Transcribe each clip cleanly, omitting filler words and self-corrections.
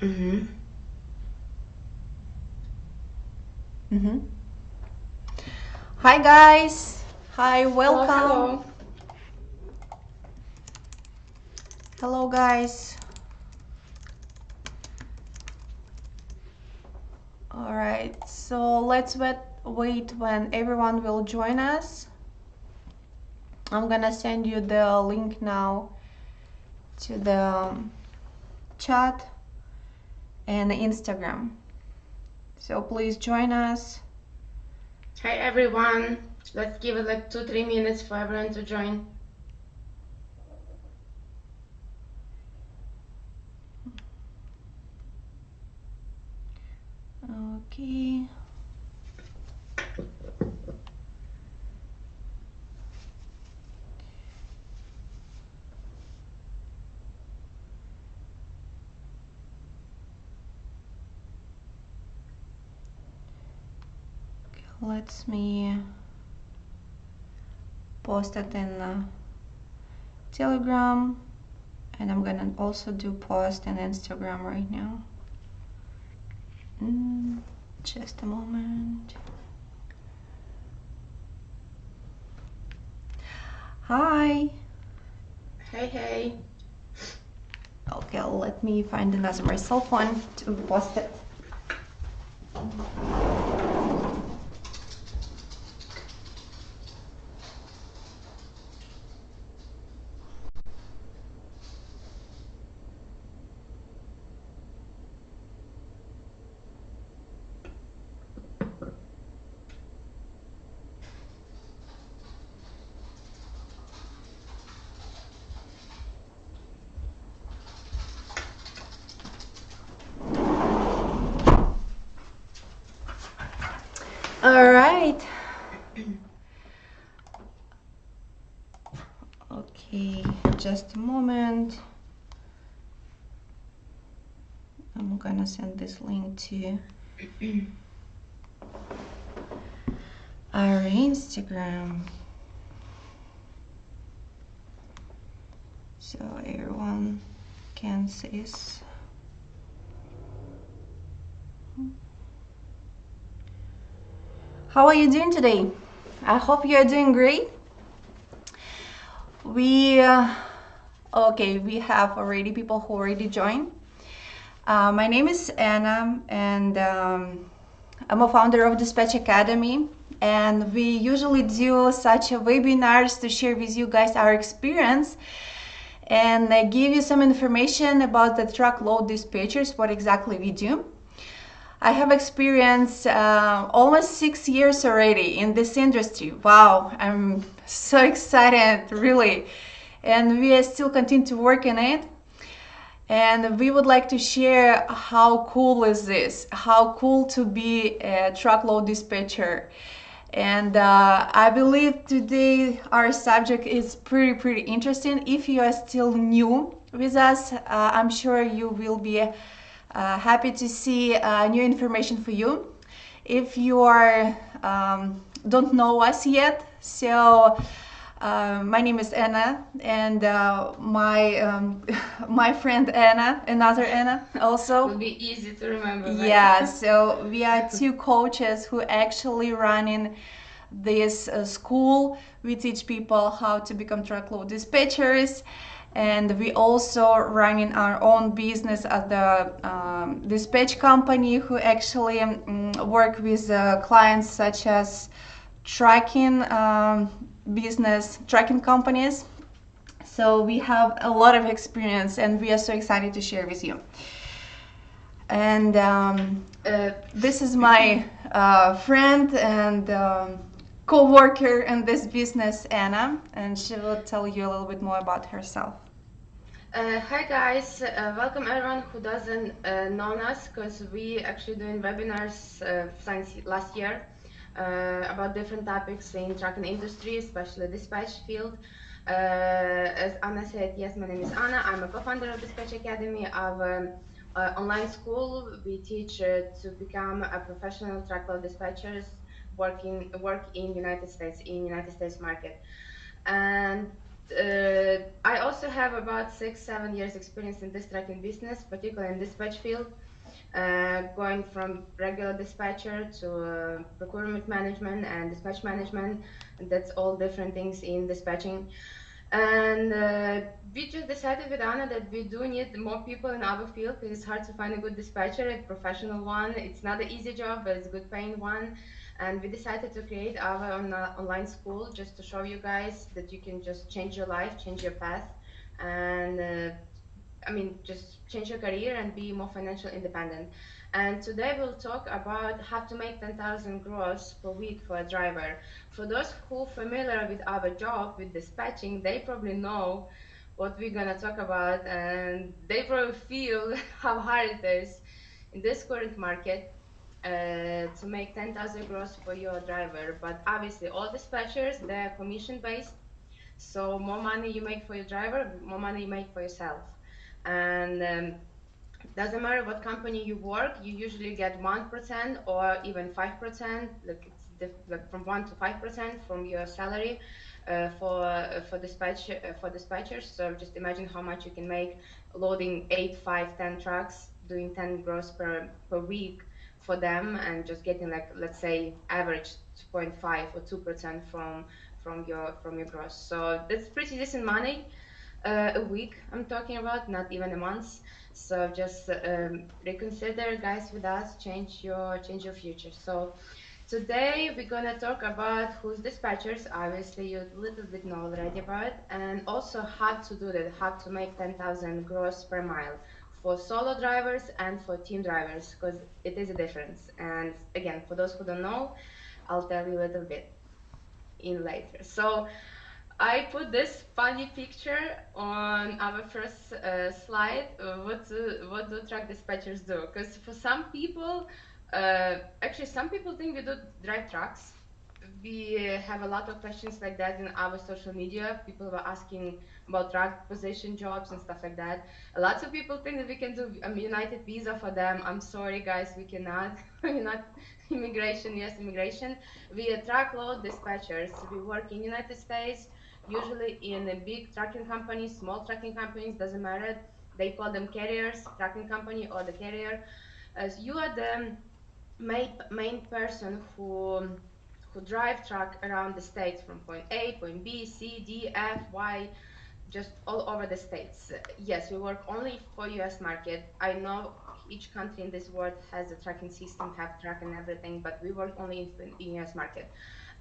Mm-hmm. Mm-hmm. Hi guys. Hi, Hello, welcome. hello. Hello guys. All right. So let's wait when everyone will join us. I'm gonna send you the link now to the chat and Instagram. So please join us. Hi everyone. Let's give it like 2-3 minutes for everyone to join. Okay. Let me post it in Telegram, and I'm gonna also do post in Instagram right now. Just a moment. Hi. Hey, hey. Okay, let me find another cell phone to post it. All right. Okay, just a moment. I'm gonna send this link to our Instagram so everyone can see this. How are you doing today? I hope you are doing great. We okay, we have already people who already joined. My name is Anna, and I'm a founder of Dispatch Academy. And we usually do such a webinars to share with you guys our experience and give you some information about the truckload dispatchers, what exactly we do. I have experience almost 6 years already in this industry. Wow, I'm so excited, really. And we are still continue to work in it. And we would like to share how cool is this, how cool to be a truckload dispatcher. And I believe today our subject is pretty interesting. If you are still new with us, I'm sure you will be happy to see new information for you. If you are don't know us yet, so my name is Anna, and my my friend Anna, another Anna, Will also. be easy to remember, right? Yeah, so we are two coaches who actually running this school. We teach people how to become truckload dispatchers, and we also running our own business at the dispatch company who actually work with clients such as tracking business, tracking companies. So we have a lot of experience, and we are so excited to share with you. And this is my friend and co-worker in this business, Anna, and she will tell you a little bit more about herself. Hi guys, welcome everyone who doesn't know us, because we actually doing webinars since last year about different topics in trucking industry, especially dispatch field. As Anna said, yes, my name is Anna. I'm a co-founder of Dispatch Academy, our online school. We teach to become a professional truckload dispatchers work in United States market. And I also have about 6-7 years experience in this trucking business, particularly in dispatch field, going from regular dispatcher to procurement management and dispatch management. And that's all different things in dispatching. And we just decided with Anna that we do need more people in our field because it's hard to find a good dispatcher, a professional one. It's not an easy job, but it's a good paying one. And we decided to create our online school just to show you guys that you can just change your life, change your path, and I mean, just change your career and be more financially independent. And today we'll talk about how to make 10,000 gross per week for a driver. For those who are familiar with our job, with dispatching, they probably know what we're gonna talk about, and they probably feel how hard it is in this current market to make 10,000 gross for your driver. But obviously, all dispatchers, they're commission based, so more money you make for your driver, more money you make for yourself. And doesn't matter what company you work, you usually get 1% or even 5%, like from 1 to 5% from your salary for dispatchers. So just imagine how much you can make loading 8, 5, 10 trucks, doing 10 gross per week for them, and just getting, like, let's say average 2.5 or 2% from your gross. So that's pretty decent money a week. I'm talking about, not even a month. So just reconsider, guys, with us, change your future. So today we're gonna talk about who's dispatchers. Obviously, you a little bit know already about, and also how to do that, how to make 10,000 gross per mile for solo drivers and for team drivers, because it is a difference. And again, for those who don't know, I'll tell you a little bit in later. So I put this funny picture on our first slide. What do truck dispatchers do? Because for some people, actually, some people think we do drive trucks. We have a lot of questions like that in our social media. People were asking about truck position jobs and stuff like that. Lots of people think that we can do United Visa for them. I'm sorry, guys, we cannot. We're not immigration, US immigration. We are truckload dispatchers. We work in United States, usually in a big trucking companies, small trucking companies, doesn't matter. They call them carriers, trucking company or the carrier. As you are the main person who drive truck around the states from point A, point B, C, D, F, Y, just all over the states. Yes, we work only for US market. I know each country in this world has a tracking system, have track and everything, but we work only in US market.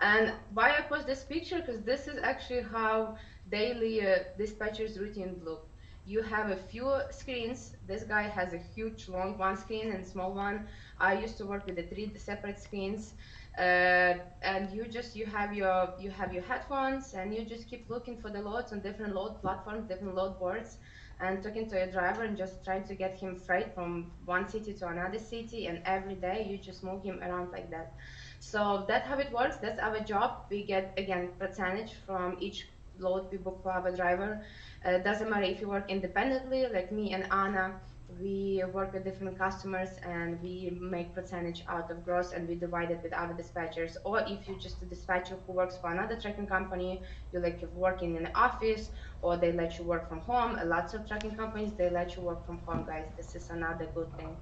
And why I post this picture? Because this is actually how daily dispatchers routine look. You have a few screens. This guy has a huge long one screen and small one. I used to work with the 3 separate screens. And you have your headphones, and you just keep looking for the loads on different load platforms, different load boards, and talking to your driver and just trying to get him freight from one city to another city. And every day you just move him around like that. So that's how it works. That's our job. We get, again, percentage from each load we book for our driver. Doesn't matter if you work independently, like me and Anna. We work with different customers and we make percentage out of gross, and we divide it with other dispatchers. Or if you're just a dispatcher who works for another trucking company, you like working in the office, or they let you work from home. Lots of trucking companies, they let you work from home, guys. This is another good thing.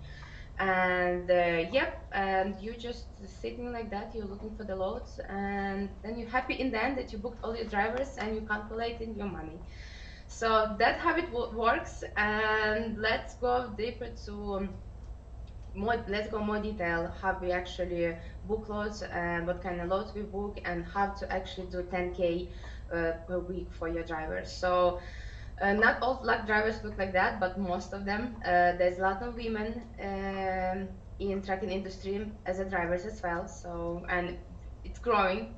And yep, and you just sitting like that, you're looking for the loads, and then you're happy in the end that you booked all your drivers and you calculating your money. So that's how it works. And let's go deeper to let's go more detail how we actually book loads and what kind of loads we book, and how to actually do 10K per week for your drivers. So not all truck drivers look like that, but most of them. There's a lot of women in trucking industry as a drivers as well. So, and it's growing.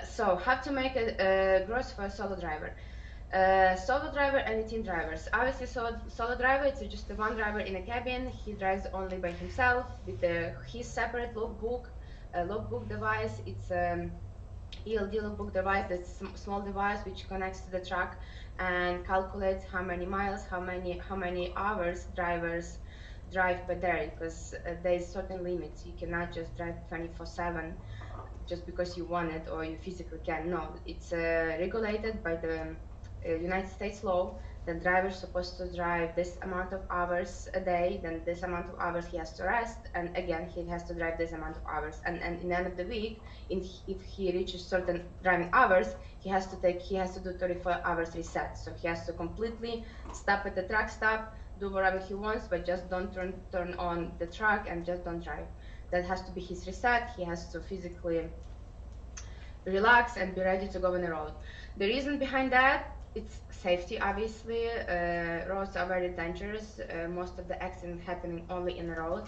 So how to make a gross for a solo driver. Solo driver and team drivers. Obviously, solo driver, it's just the one driver in a cabin. He drives only by himself with his separate logbook device. It's ELD logbook device. That's a small device which connects to the truck and calculates how many miles, how many hours drivers drive per day, because there's certain limits. You cannot just drive 24/7 just because you want it or you physically can. No, it's regulated by the United States law, the driver is supposed to drive this amount of hours a day, then this amount of hours he has to rest, and again he has to drive this amount of hours. And in the end of the week, if he reaches certain driving hours, he has to do 34 hours reset. So he has to completely stop at the truck stop, do whatever he wants, but just don't turn on the truck and just don't drive. That has to be his reset. He has to physically relax and be ready to go on the road. The reason behind that, it's safety, obviously. Roads are very dangerous. Most of the accidents happening only in the road,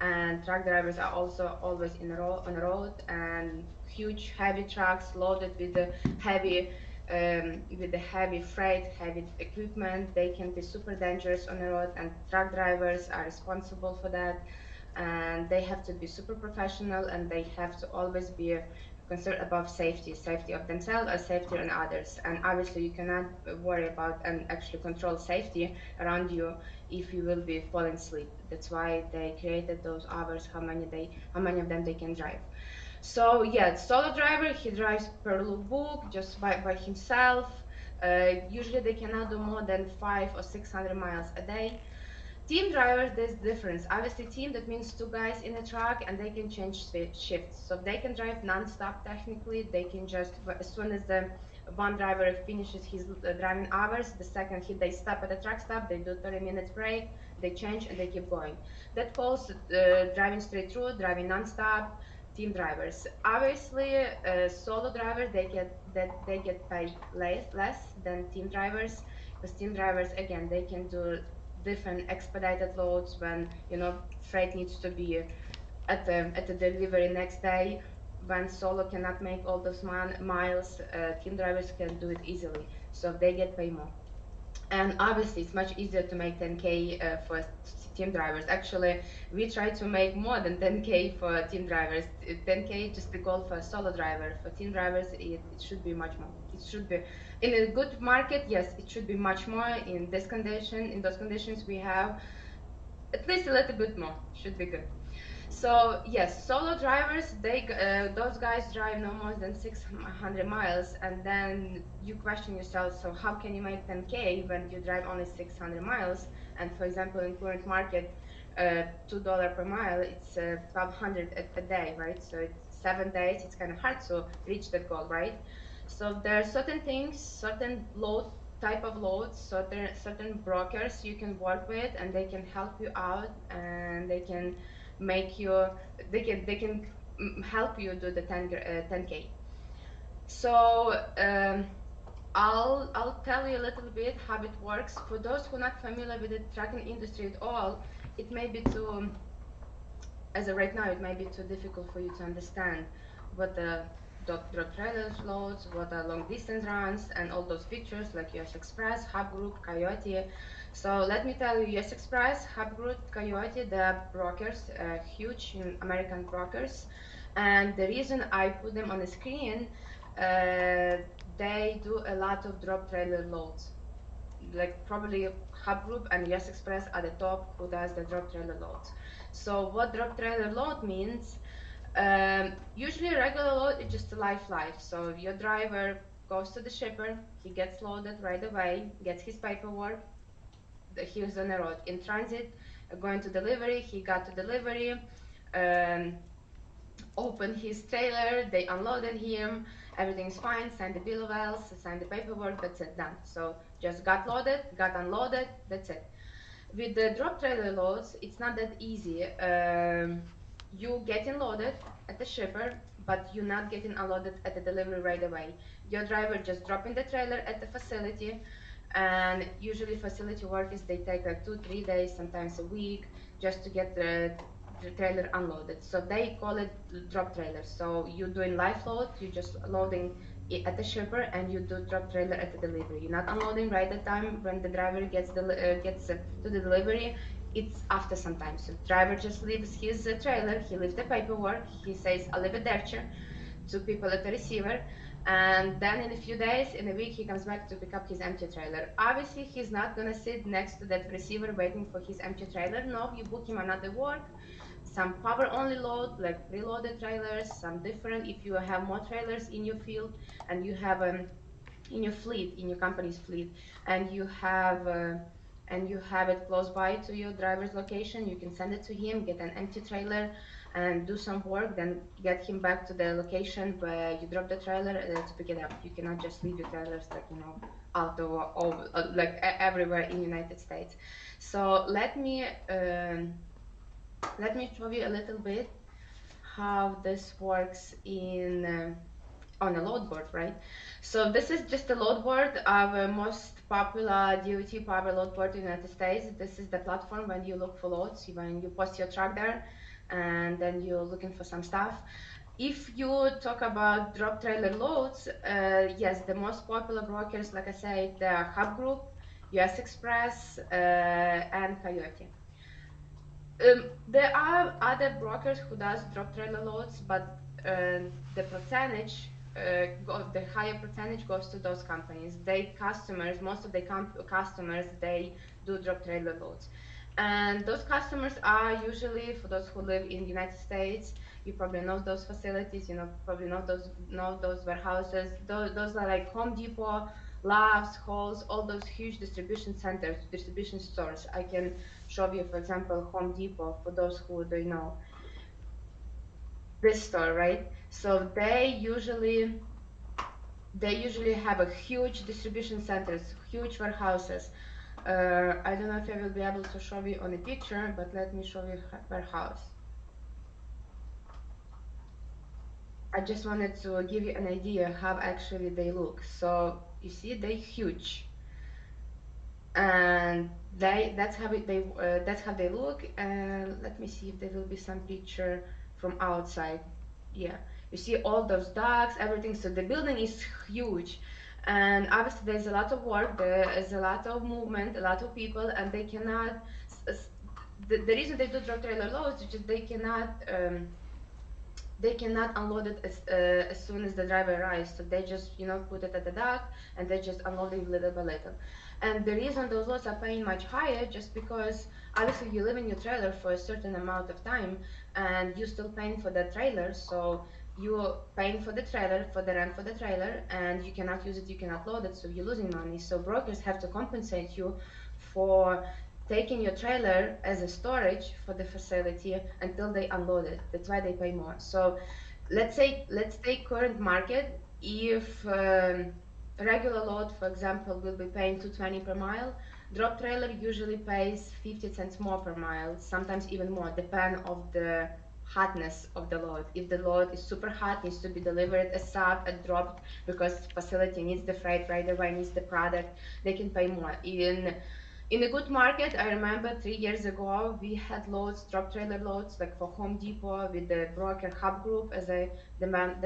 and truck drivers are also always on the road, and huge heavy trucks loaded with the heavy freight, heavy equipment, they can be super dangerous on the road, and truck drivers are responsible for that, and they have to be super professional, and they have to always be concerned about safety of themselves or safety on others. And obviously you cannot worry about and actually control safety around you if you will be falling asleep. That's why they created those hours, how many of them they can drive. So yeah, solo driver, he drives per lookbook, just by himself. Usually they cannot do more than 500 or 600 miles a day. Team drivers, there's difference. Obviously, team, that means two guys in a truck, and they can change shifts. So they can drive non-stop technically. They can just, as soon as the one driver finishes his driving hours, the second they stop at the truck stop, they do 30 minutes break, they change, and they keep going. That calls driving straight through, driving non-stop, team drivers. Obviously, solo drivers, they get paid less than team drivers, because team drivers, again, they can do different expedited loads when freight needs to be at the delivery next day. When solo cannot make all those miles, team drivers can do it easily, so they get paid more. And obviously it's much easier to make 10K for team drivers. Actually, we try to make more than 10K for team drivers. 10K just the goal for a solo driver. For team drivers, it should be much more. It should be, in a good market, yes, it should be much more. In those conditions we have at least a little bit more, should be good. So yes, solo drivers, those guys drive no more than 600 miles, and then you question yourself, so how can you make 10K when you drive only 600 miles? And for example, in current market, $2 per mile, it's 1,200 a day, right? So it's 7 days, it's kind of hard to reach that goal, right? So there are certain things, certain type of loads, certain brokers you can work with, and they can help you out, and they can help you do the 10K. So I'll tell you a little bit how it works. For those who are not familiar with the trucking industry at all, it may be as of right now, it may be too difficult for you to understand what the drop trailers loads, what are long distance runs, and all those features like US Express, Hub Group, Coyote. So let me tell you, US Express, Hub Group, Coyote, the brokers, huge American brokers. And the reason I put them on the screen, they do a lot of drop trailer loads. Like probably Hub Group and US Express are the top who does the drop trailer loads. So what drop trailer load means, usually a regular load is just a life. So your driver goes to the shipper, he gets loaded right away, gets his paperwork, he was on the road. In transit, going to delivery, he got to delivery, opened his trailer, they unloaded him, everything's fine, signed the bill of health, signed the paperwork, that's it, done. So just got loaded, got unloaded, that's it. With the drop trailer loads, it's not that easy. You getting loaded at the shipper, but you're not getting unloaded at the delivery right away. Your driver just dropping the trailer at the facility, and usually facility workers, they take like 2-3 days, sometimes a week, just to get the trailer unloaded. So they call it drop trailer. So you're doing live load, you're just loading it at the shipper, and you do drop trailer at the delivery. You're not unloading right at the time when the driver gets to the delivery. It's after some time. So driver just leaves his trailer, he leaves the paperwork, he says, I'll leave it there to people at the receiver, and then in a few days, in a week, he comes back to pick up his empty trailer. Obviously, he's not gonna sit next to that receiver waiting for his empty trailer. No, you book him another work, some power only load, like preloaded trailers, some different, if you have more trailers in your field and you have in your fleet, in your company's fleet, and you have it close by to your driver's location, you can send it to him, get an empty trailer, and do some work, then get him back to the location where you drop the trailer to pick it up. You cannot just leave your trailers like out of like everywhere in the United States. So let me show you a little bit how this works in on a load board, right? So this is just a load board, our most popular DOT power load board in the United States. This is the platform when you look for loads, when you post your truck there, and then you're looking for some stuff. If you talk about drop trailer loads, yes, the most popular brokers, like I said, they are Hub Group, US Express, and Coyote. There are other brokers who does drop trailer loads, but the percentage, the higher percentage goes to those companies. Most of the customers, they do drop trailer loads. And those customers are usually, for those who live in the United States, you probably know those facilities, probably know those warehouses. Those are like Home Depot, Love's, Halls, all those huge distribution centers, distribution stores. I can show you, for example, Home Depot, for those who don't know. This store, right? So they usually have a huge distribution centers, huge warehouses. I don't know if I will be able to show you on a picture, but let me show you warehouse. I just wanted to give you an idea how actually they look. So you see, they're huge, and that's how they look. And let me see if there will be some picture from outside. Yeah, you see all those docks, everything. So the building is huge, and obviously there's a lot of work, there is a lot of movement, a lot of people, and they cannot. The reason they do drop trailer loads is just they cannot unload it as soon as the driver arrives. So they just put it at the dock and they just unload it little by little. And the reason those loads are paying much higher, just because obviously you live in your trailer for a certain amount of time and you're still paying for the trailer. So you're paying for the trailer, for the rent for the trailer, and you cannot use it, you cannot load it, so you're losing money. So brokers have to compensate you for taking your trailer as a storage for the facility until they unload it. That's why they pay more. So let's take current market. If regular load, for example, will be paying $2.20 per mile, drop trailer usually pays 50 cents more per mile, sometimes even more, depend of the hotness of the load. If the load is super hot, needs to be delivered as sub, and dropped because facility needs the freight right away, needs the product, they can pay more. In a good market, I remember 3 years ago, we had loads, drop trailer loads, like for Home Depot with the broker Hub Group, as the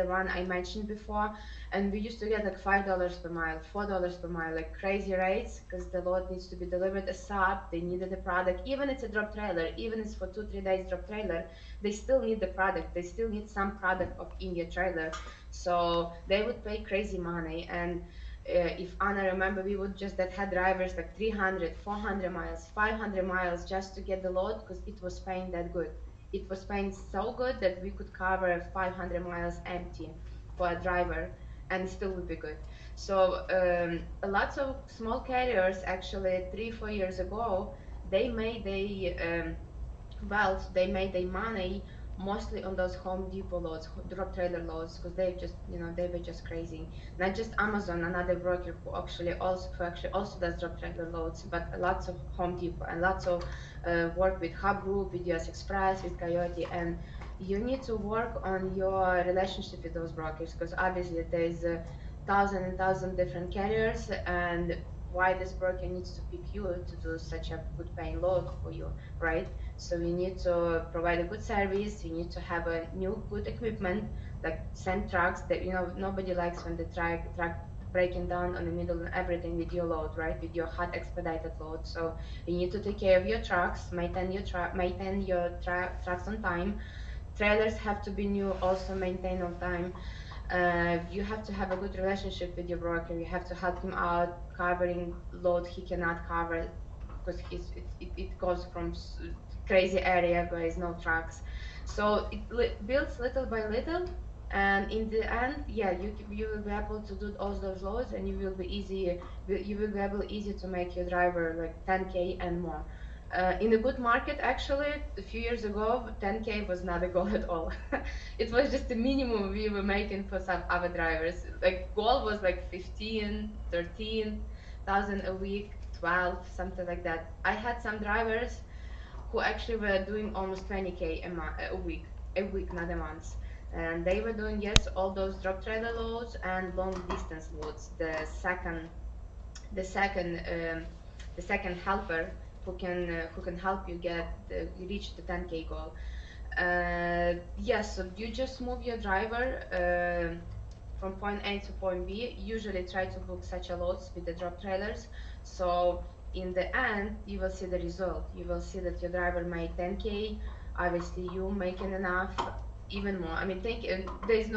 one I mentioned before, and we used to get like $5 per mile, $4 per mile, like crazy rates, because the load needs to be delivered as sub, they needed the product, even it's a drop trailer, even it's for 2-3 days drop trailer, they still need the product, they still need some product of in your trailer, so they would pay crazy money. And if Anna remember, we would just that had drivers like 300, 400 miles, 500 miles just to get the load, because it was paying that good. It was paying so good that we could cover 500 miles empty for a driver and still would be good. So lots of small carriers actually 3-4 years ago, they made wealth, they made their money mostly on those Home Depot loads, drop trailer loads, because they were just crazy. Not just Amazon, another broker who actually also does drop trailer loads, but lots of Home Depot and lots of work with Hub Group, with US Express, with Coyote, and you need to work on your relationship with those brokers, because obviously there's a thousand different carriers, and why this broker needs to pick you to do such a good paying load for you, right? So we need to provide a good service. You need to have a new good equipment, like send trucks that nobody likes when the truck breaking down on the middle and everything with your load, right? With your hot expedited load. So you need to take care of your trucks, maintain your trucks on time. Trailers have to be new, also maintained on time. You have to have a good relationship with your broker. You have to help him out covering load he cannot cover, because it goes from crazy area where there's no trucks. So it builds little by little. And in the end, yeah, you will be able to do all those loads, and you will be able easy to make your driver like 10K and more. In a good market, actually, a few years ago, 10K was not a goal at all. It was just the minimum we were making for some other drivers. Like goal was like 15, 13,000 a week, 12, something like that. I had some drivers who actually were doing almost 20K a week, not a month. And they were doing, yes, all those drop trailer loads and long distance loads. The second, the second helper who can help you reach the 10K goal. Yes, so you just move your driver from point A to point B. Usually try to book such a loads with the drop trailers. So in the end, you will see the result. You will see that your driver made 10K. Obviously, you making enough, even more. I mean, there's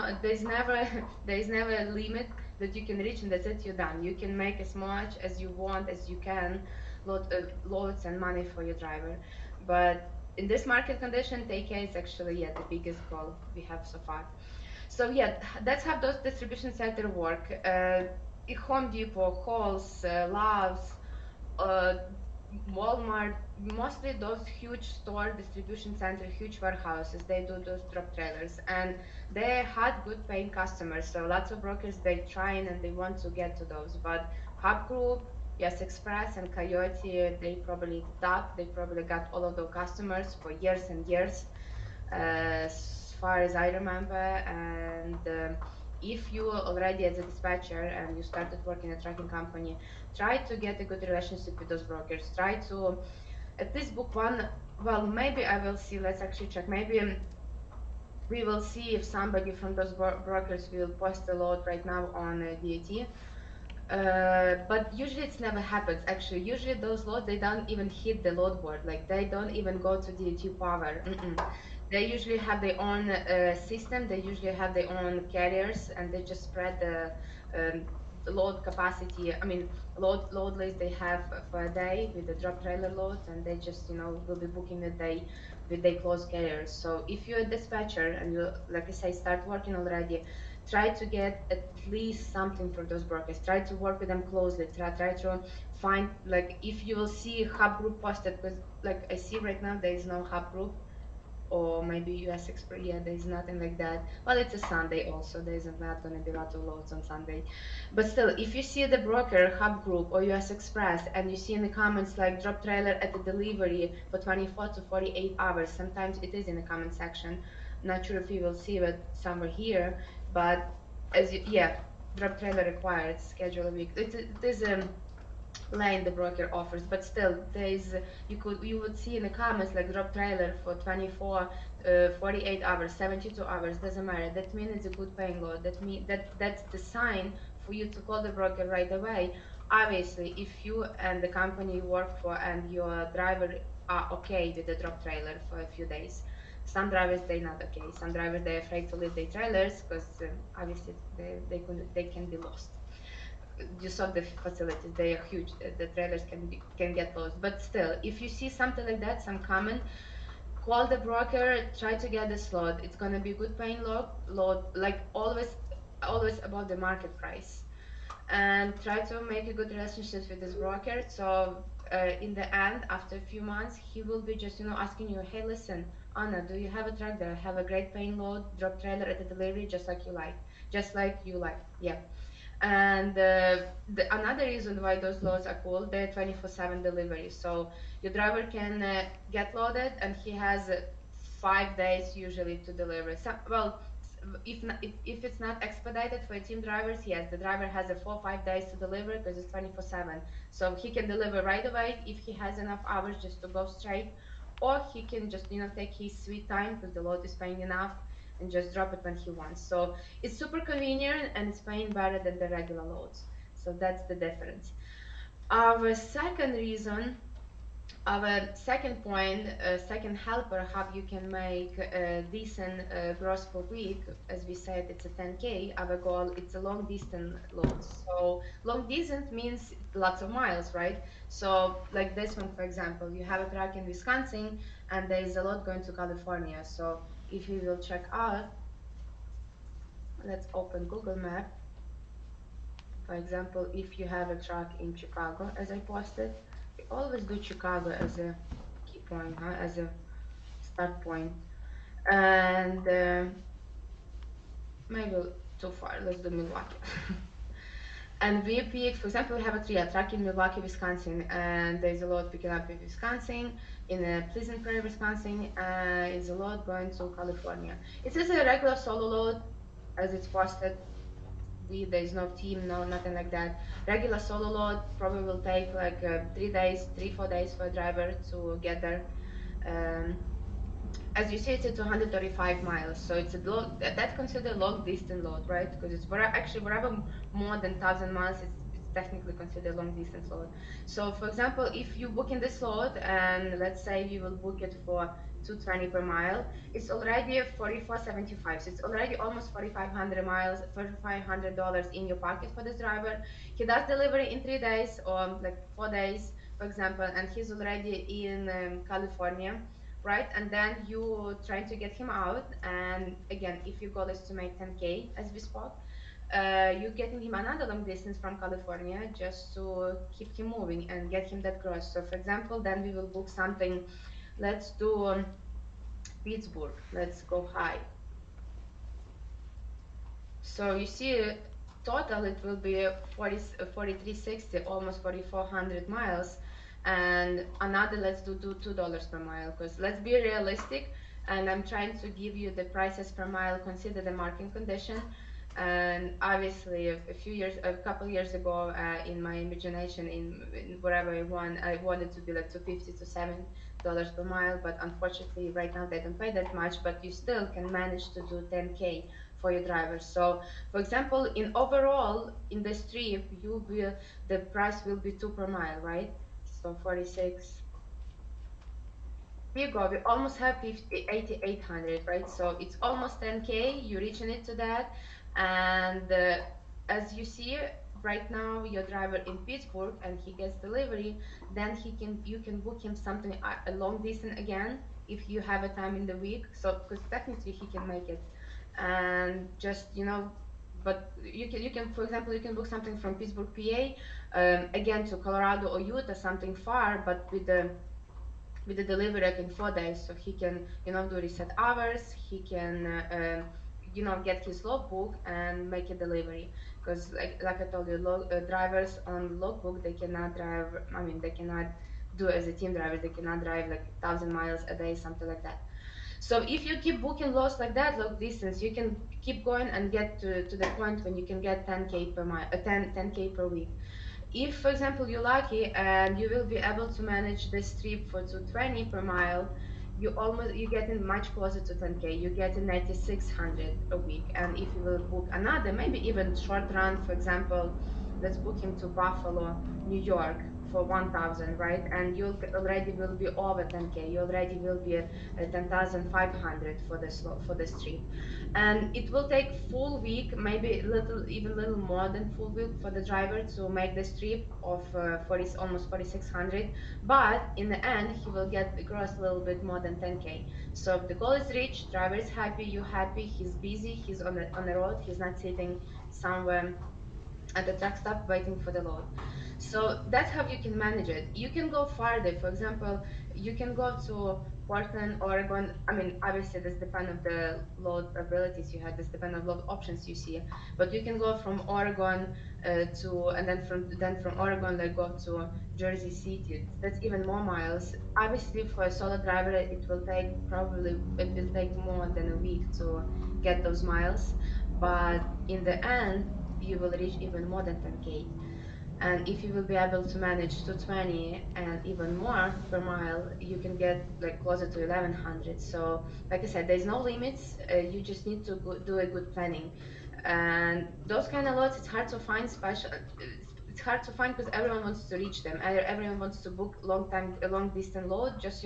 never, there's never a limit that you can reach, and that's it. You're done. You can make as much as you want as you can, loads and money for your driver. But in this market condition, 10K is actually, yeah, the biggest goal we have so far. So yeah, that's how those distribution center work. Home Depot, Halls, Love's, uh, Walmart, mostly those huge store distribution center, huge warehouses, they do those drop trailers, and they had good paying customers. So lots of brokers, they trying and they want to get to those. But Hub Group, Yes Express, and Coyote, they probably the top. They probably got all of those customers for years and years, as far as I remember. And if you are already as a dispatcher and you started working in a trucking company, try to get a good relationship with those brokers. Try to at least book one. Well, maybe I will see. Let's actually check. Maybe we will see if somebody from those brokers will post a load right now on DAT. But usually it's never happens. Actually, usually those loads, they don't even hit the load board. Like they don't even go to DAT power. They usually have their own system. They usually have their own carriers, and they just spread um, the load capacity. I mean, load list they have for a day with the drop trailer loads, and they just will be booking a day with their close carriers. So if you're a dispatcher and you, like I say, start working already, try to get at least something for those brokers. Try to work with them closely. Try to find, like, if you will see Hub Group posted, because like I see right now there is no Hub Group, or maybe US Express. Yeah, there's nothing like that. Well, it's a Sunday also. There's not going to be a lot of loads on Sunday. But still, if you see the broker, Hub Group, or US Express, and you see in the comments like drop trailer at the delivery for 24 to 48 hours, sometimes it is in the comment section. Not sure if you will see it somewhere here, but yeah, drop trailer required, schedule a week. It is lane the broker offers, but still there's you would see in the comments like drop trailer for 24 48 hours, 72 hours, doesn't matter. That means it's a good paying load. That's the sign for you to call the broker right away. Obviously, if you and the company you work for and your driver are okay with the drop trailer for a few days. Some drivers they're not okay. Some drivers they're afraid to leave their trailers because obviously they can be lost. You saw the facilities, they are huge. The trailers can get lost. But still, if you see something like that, some comment, call the broker, try to get the slot. It's gonna be good paying load, like always about the market price. And try to make a good relationship with this broker. So in the end, after a few months, he will be just asking you, hey, listen, Anna, do you have a truck that have a great paying load, drop trailer at the delivery, just like you like, yeah. And another reason why those loads are cool, they're 24/7 delivery. So your driver can get loaded, and he has 5 days usually to deliver. Well, if it's not expedited for team drivers, yes, the driver has a 4 or 5 days to deliver because it's 24/7. So he can deliver right away if he has enough hours just to go straight, or he can just take his sweet time because the load is paying enough and just drop it when he wants. So it's super convenient and it's paying better than the regular loads. So that's the difference. Our second reason, our second point, second helper, how you can make a decent gross per week, as we said, it's a 10K. Our goal, it's a long distance load. So long distance means lots of miles, right? So like this one, for example, you have a truck in Wisconsin and there's a lot going to California. So if you will check out, Let's open Google Map. For example, if you have a truck in Chicago, as I posted, we always do Chicago as a key point, huh? As a start point. And maybe too far, let's do Milwaukee. And we pick, for example, we have a truck in Milwaukee, Wisconsin, and there's a load picking up in Wisconsin, in Pleasant Prairie, Wisconsin, and it's a load going to California. It says a regular solo load, as it's posted. There's no team, no nothing like that. Regular solo load probably will take like 3 days, 4 days for a driver to get there. Um, as you see, it's at 235 miles, so it's a long, that's considered long distance load, right? Because it's actually wherever more than 1,000 miles, it's technically considered long distance load. So, for example, if you book in this load, and let's say you will book it for 220 per mile, it's already 44.75. So it's already almost 4,500 miles, $4,500 in your pocket for this driver. He does delivery in 3 days or like 4 days, for example, and he's already in California, right? And then you trying to get him out. And again, if your goal is to make 10K, as we spoke, you're getting him another long distance from California just to keep him moving and get him that gross. So, for example, then we will book something. Let's do Pittsburgh. Let's go high. So you see, total it will be 4360, almost 4,400 miles. And another, let's do $2 per mile, because let's be realistic. And I'm trying to give you the prices per mile, consider the market condition. And obviously, a couple years ago, in my imagination, in wherever I wanted to be like $2.50 to $7 per mile. But unfortunately, right now they don't pay that much. But you still can manage to do 10K for your drivers. So, for example, in overall in the strip, the price will be 2 per mile, right? So 46. We go. We almost have 8,800, right? So it's almost 10K. You're reaching it to that, and as you see right now, your driver in Pittsburgh, and he gets delivery, then you can book him something a long distance again if you have a time in the week. So because technically he can make it, and just but you can, for example, you can book something from Pittsburgh, PA, again to Colorado or Utah, something far, but with the delivery like in 4 days, so he can do reset hours. He can get his logbook and make a delivery, because like I told you, drivers on logbook, they cannot drive. I mean, they cannot do as a team driver. They cannot drive like 1,000 miles a day, something like that. So if you keep booking loads like that, long distance, you can keep going and get to the point when you can get 10K per mile, 10K per week. If, for example, you're lucky and you will be able to manage this trip for 220 per mile, you're getting much closer to 10K. You get 9,600 a week. And if you will book another, maybe even short run, for example, let's book him to Buffalo, New York for 1,000, right? And you already will be over 10K. You already will be at 10,500 for this trip. And it will take full week, maybe even little more than full week for the driver to make this trip of almost 4,600. But in the end, he will get the gross a little bit more than 10K. So if the goal is reached, driver is happy, you're happy, he's busy, he's on the road, he's not sitting somewhere at the truck stop waiting for the load. So that's how you can manage it. You can go farther. For example, you can go to Portland, Oregon. I mean, obviously, this depends on the load abilities you have. This depends on load options you see. But you can go from Oregon and then from Oregon, like go to Jersey City. That's even more miles. Obviously, for a solo driver, it will take more than a week to get those miles. But in the end, you will reach even more than 10K. And if you will be able to manage 220 and even more per mile, you can get like closer to 1,100. So, like I said, there's no limits. You just need to do a good planning. And those kind of loads, it's hard to find It's hard to find because everyone wants to reach them. Everyone wants to book a long distance load. Just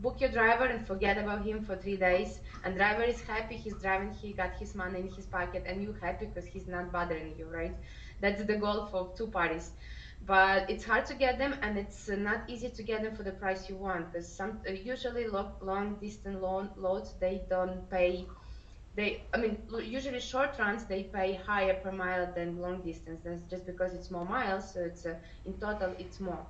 book your driver and forget about him for 3 days. And driver is happy, he's driving, he got his money in his pocket, and you happy because he's not bothering you, right? That's the goal for two parties. But it's hard to get them, and it's not easy to get them for the price you want, because usually long distance loads, they don't pay I mean, usually short runs, they pay higher per mile than long distance. That's just because it's more miles, so it's in total it's more.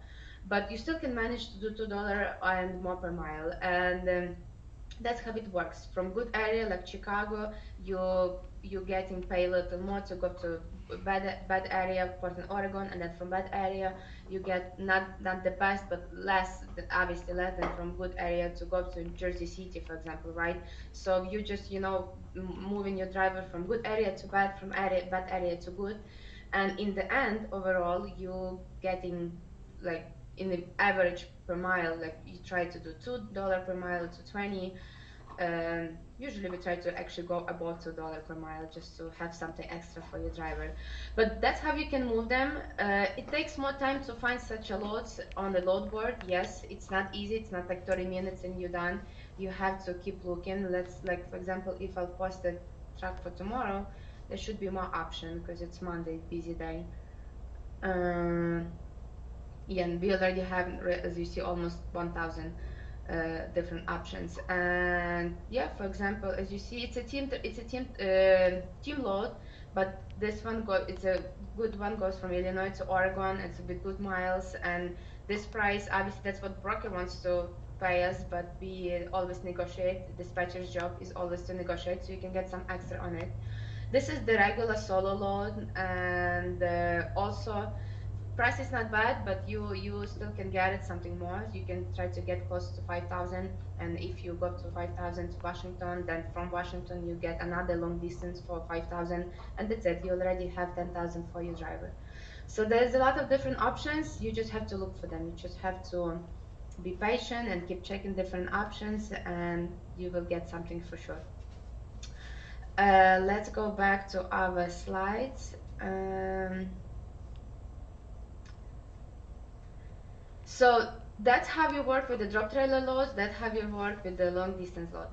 But you still can manage to do $2 and more per mile, and that's how it works. From good area like Chicago, you getting pay a little more to go to bad area, Portland, Oregon, and then from bad area you get not the best, but less, obviously less than from good area to go to Jersey City, for example, right? So you just moving your driver from good area to bad, from bad area to good, and in the end, overall, you getting like in the average per mile, like you try to do $2 per mile to 20. Usually we try to actually go above $2 per mile just to have something extra for your driver. But that's how you can move them. It takes more time to find such a load on the load board. Yes, it's not easy. It's not like 30 minutes and you're done. You have to keep looking. Let's, like, for example, if I'll post a truck for tomorrow, there should be more option because it's Monday, busy day. Yeah, and we already have, as you see, almost 1,000 different options. And yeah, for example, as you see, it's a team load, but this one it's a good one, goes from Illinois to Oregon. It's a bit good miles, and this price, obviously, that's what broker wants to pay us, but we always negotiate. Dispatcher's job is always to negotiate, so you can get some extra on it. This is the regular solo load, and also price is not bad, but you still can get it something more. You can try to get close to 5,000, and if you go to 5,000 to Washington, then from Washington you get another long distance for 5,000, and that's it. You already have 10,000 for your driver. So there's a lot of different options. You just have to look for them. You just have to be patient and keep checking different options, and you will get something for sure. Let's go back to our slides. So that's how you work with the drop trailer loads. That's how you work with the long distance load.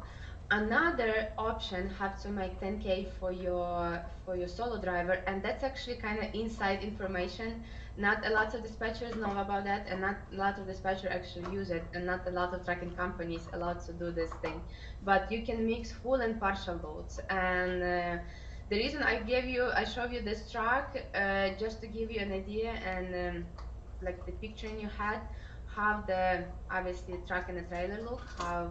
Another option have to make 10K for your solo driver, and that's actually kind of inside information. Not a lot of dispatchers know about that, and not a lot of dispatchers actually use it, and not a lot of trucking companies allowed to do this thing. But you can mix full and partial loads, and the reason I showed you this truck just to give you an idea, and like the picture in your head, how the obviously truck and the trailer look, how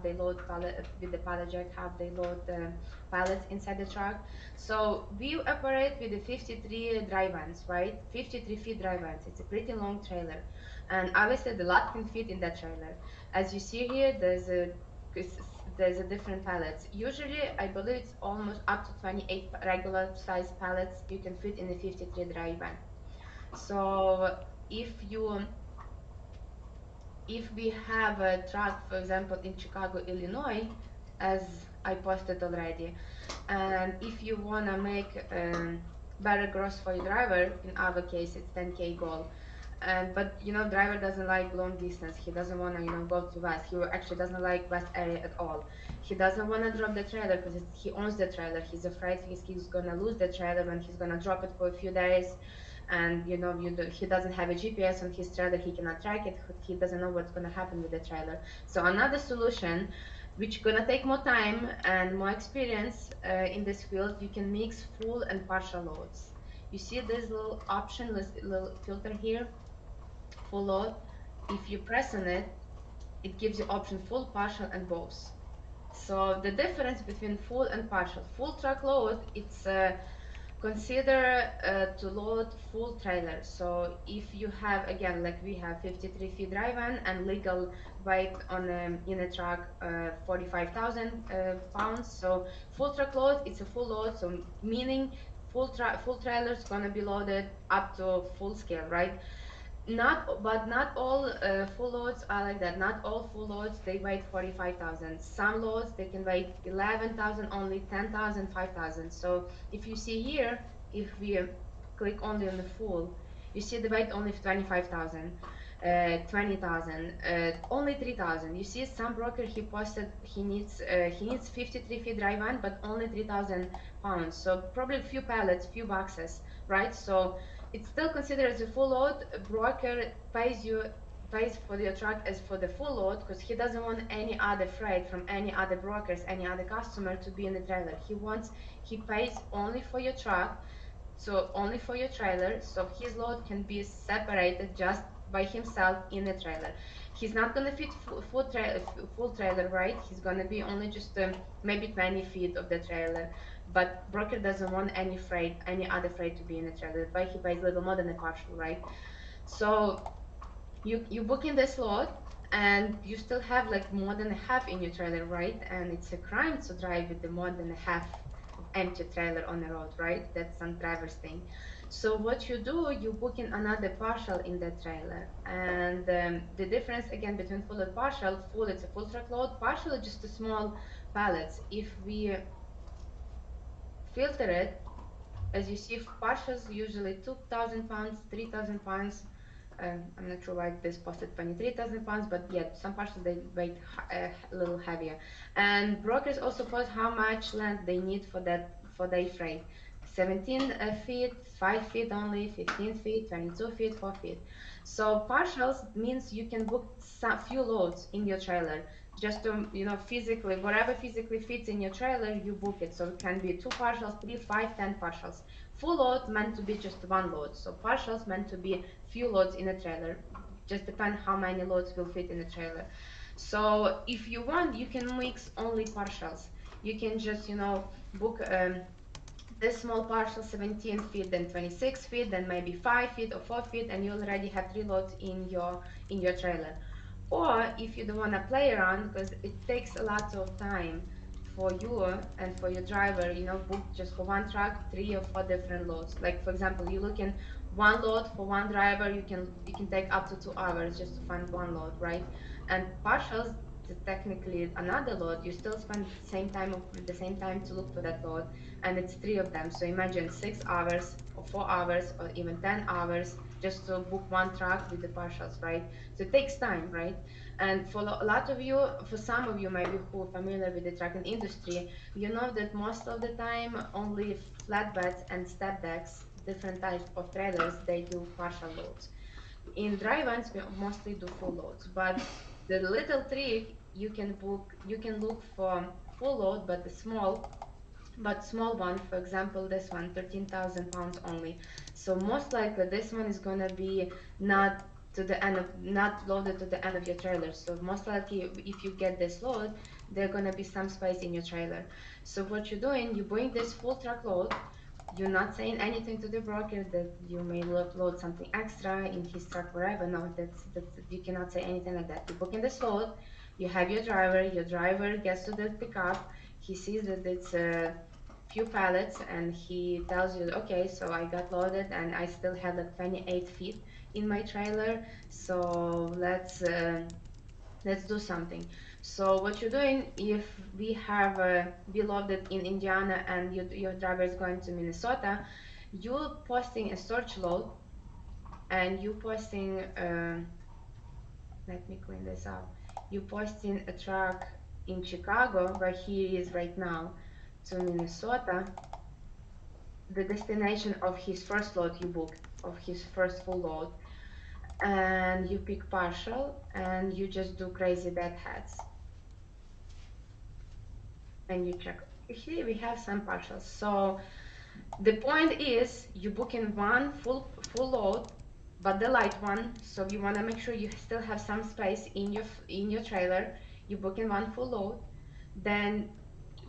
they load pallet with the pallet jack, how they load the pallets inside the truck. So we operate with the 53 dry vans, right? 53 feet dry vans. It's a pretty long trailer, and obviously the lot can fit in that trailer. As you see here, there's a different pallets. Usually, I believe it's almost up to 28 regular size pallets you can fit in the 53 dry van. So if we have a truck, for example, in Chicago, Illinois, as I posted already, and if you want to make better gross for your driver, in our case, it's 10K goal. But driver doesn't like long distance. He doesn't want to go to west. He actually doesn't like west area at all. He doesn't want to drop the trailer because he owns the trailer. He's afraid he's gonna lose the trailer when he's gonna drop it for a few days, and he doesn't have a GPS on his trailer. He cannot track it. He doesn't know what's gonna happen with the trailer. So another solution, which gonna take more time and more experience in this field, you can mix full and partial loads. You see this little option, this little filter here, full load. If you press on it, it gives you option full, partial, and both. So the difference between full and partial, full truck load, it's consider to load full trailer. So if you have, again, like we have 53 feet dry van and legal weight on in a truck 45,000 pounds. So full truck load, it's a full load. So meaning full trailer is gonna be loaded up to full scale, right? Not all full loads are like that. Not all full loads, they weigh 45,000. Some loads, they can weigh 11,000, only 10,000, 5,000. So if you see here, if we click only on the full, you see the weight only 25,000, 20,000, only 3,000. You see some broker, he posted he needs 53 feet dry van, but only 3,000 pounds. So probably a few pallets, few boxes, right? So it's still considered as a full load. Broker pays you pays for your truck as for the full load because he doesn't want any other freight from any other brokers, any other customer to be in the trailer. He pays only for your truck, so only for your trailer, so his load can be separated just by himself in the trailer. He's not gonna fit full trailer, right? He's gonna be only just maybe 20 feet of the trailer. But broker doesn't want any freight, any other freight to be in the trailer, but he pays a little more than a partial, right? So you book in this load and you still have like more than a half in your trailer, right? And it's a crime to drive with the more than a half empty trailer on the road, right? That's some driver's thing. So what you do, you book in another partial in the trailer. And the difference again between full and partial, full it's a full truckload, partial is just a small pallets. If we filter it, as you see, partials usually 2,000 pounds, 3,000 pounds. I'm not sure why this posted 23,000 pounds, but yeah, some partials they weigh a little heavier. And brokers also post how much land they need for their freight. 17 feet, 5 feet only, 15 feet, 22 feet, 4 feet. So partials means you can book some few loads in your trailer just to, physically, whatever physically fits in your trailer, you book it. So it can be 2 partials, 3, 5, 10 partials. Full load meant to be just one load. So partials meant to be few loads in a trailer. Just depend how many loads will fit in a trailer. So if you want, you can mix only partials. You can just, book this small partial 17 feet, then 26 feet, then maybe 5 feet or 4 feet, and you already have 3 loads in your trailer. Or if you don't want to play around, because it takes a lot of time for you and for your driver, book just for one truck 3 or 4 different loads. Like for example, you look in one load for one driver, you can take up to 2 hours just to find one load, right? And partials, technically another load, you still spend the same time to look for that load, and it's 3 of them. So imagine 6 hours or 4 hours or even 10 hours just to book one truck with the partials, right? So it takes time, right? And for a lot of you, for some of you maybe who are familiar with the trucking industry, you know that most of the time only flatbeds and step decks, different types of trailers, they do partial loads. In dry vans, we mostly do full loads, but the little trick, you can look for full load, but small one. For example, this one, 13,000 pounds only. So most likely this one is gonna be not loaded to the end of your trailer. So most likely, if you get this load, there's gonna be some space in your trailer. So what you're doing, you bring this full truckload. You're not saying anything to the broker that you may load something extra in his truck, wherever. No, that's you cannot say anything like that. You book in this load, you have your driver gets to the pickup, he sees that it's a few pallets, and he tells you, okay, so I got loaded and I still have like 28 feet in my trailer, so let's do something. So what you're doing, if we loaded in Indiana and your driver is going to Minnesota, you're posting a search load, and you posting, let me clean this up, you posting a truck in Chicago, where he is right now, to Minnesota, the destination of his first load you booked, of his first full load, and you pick partial, and you just do crazy deadheads. And you check, here we have some partials. So the point is, you book in one full load, but the light one, so you want to make sure you still have some space in your trailer. You book in one full load, then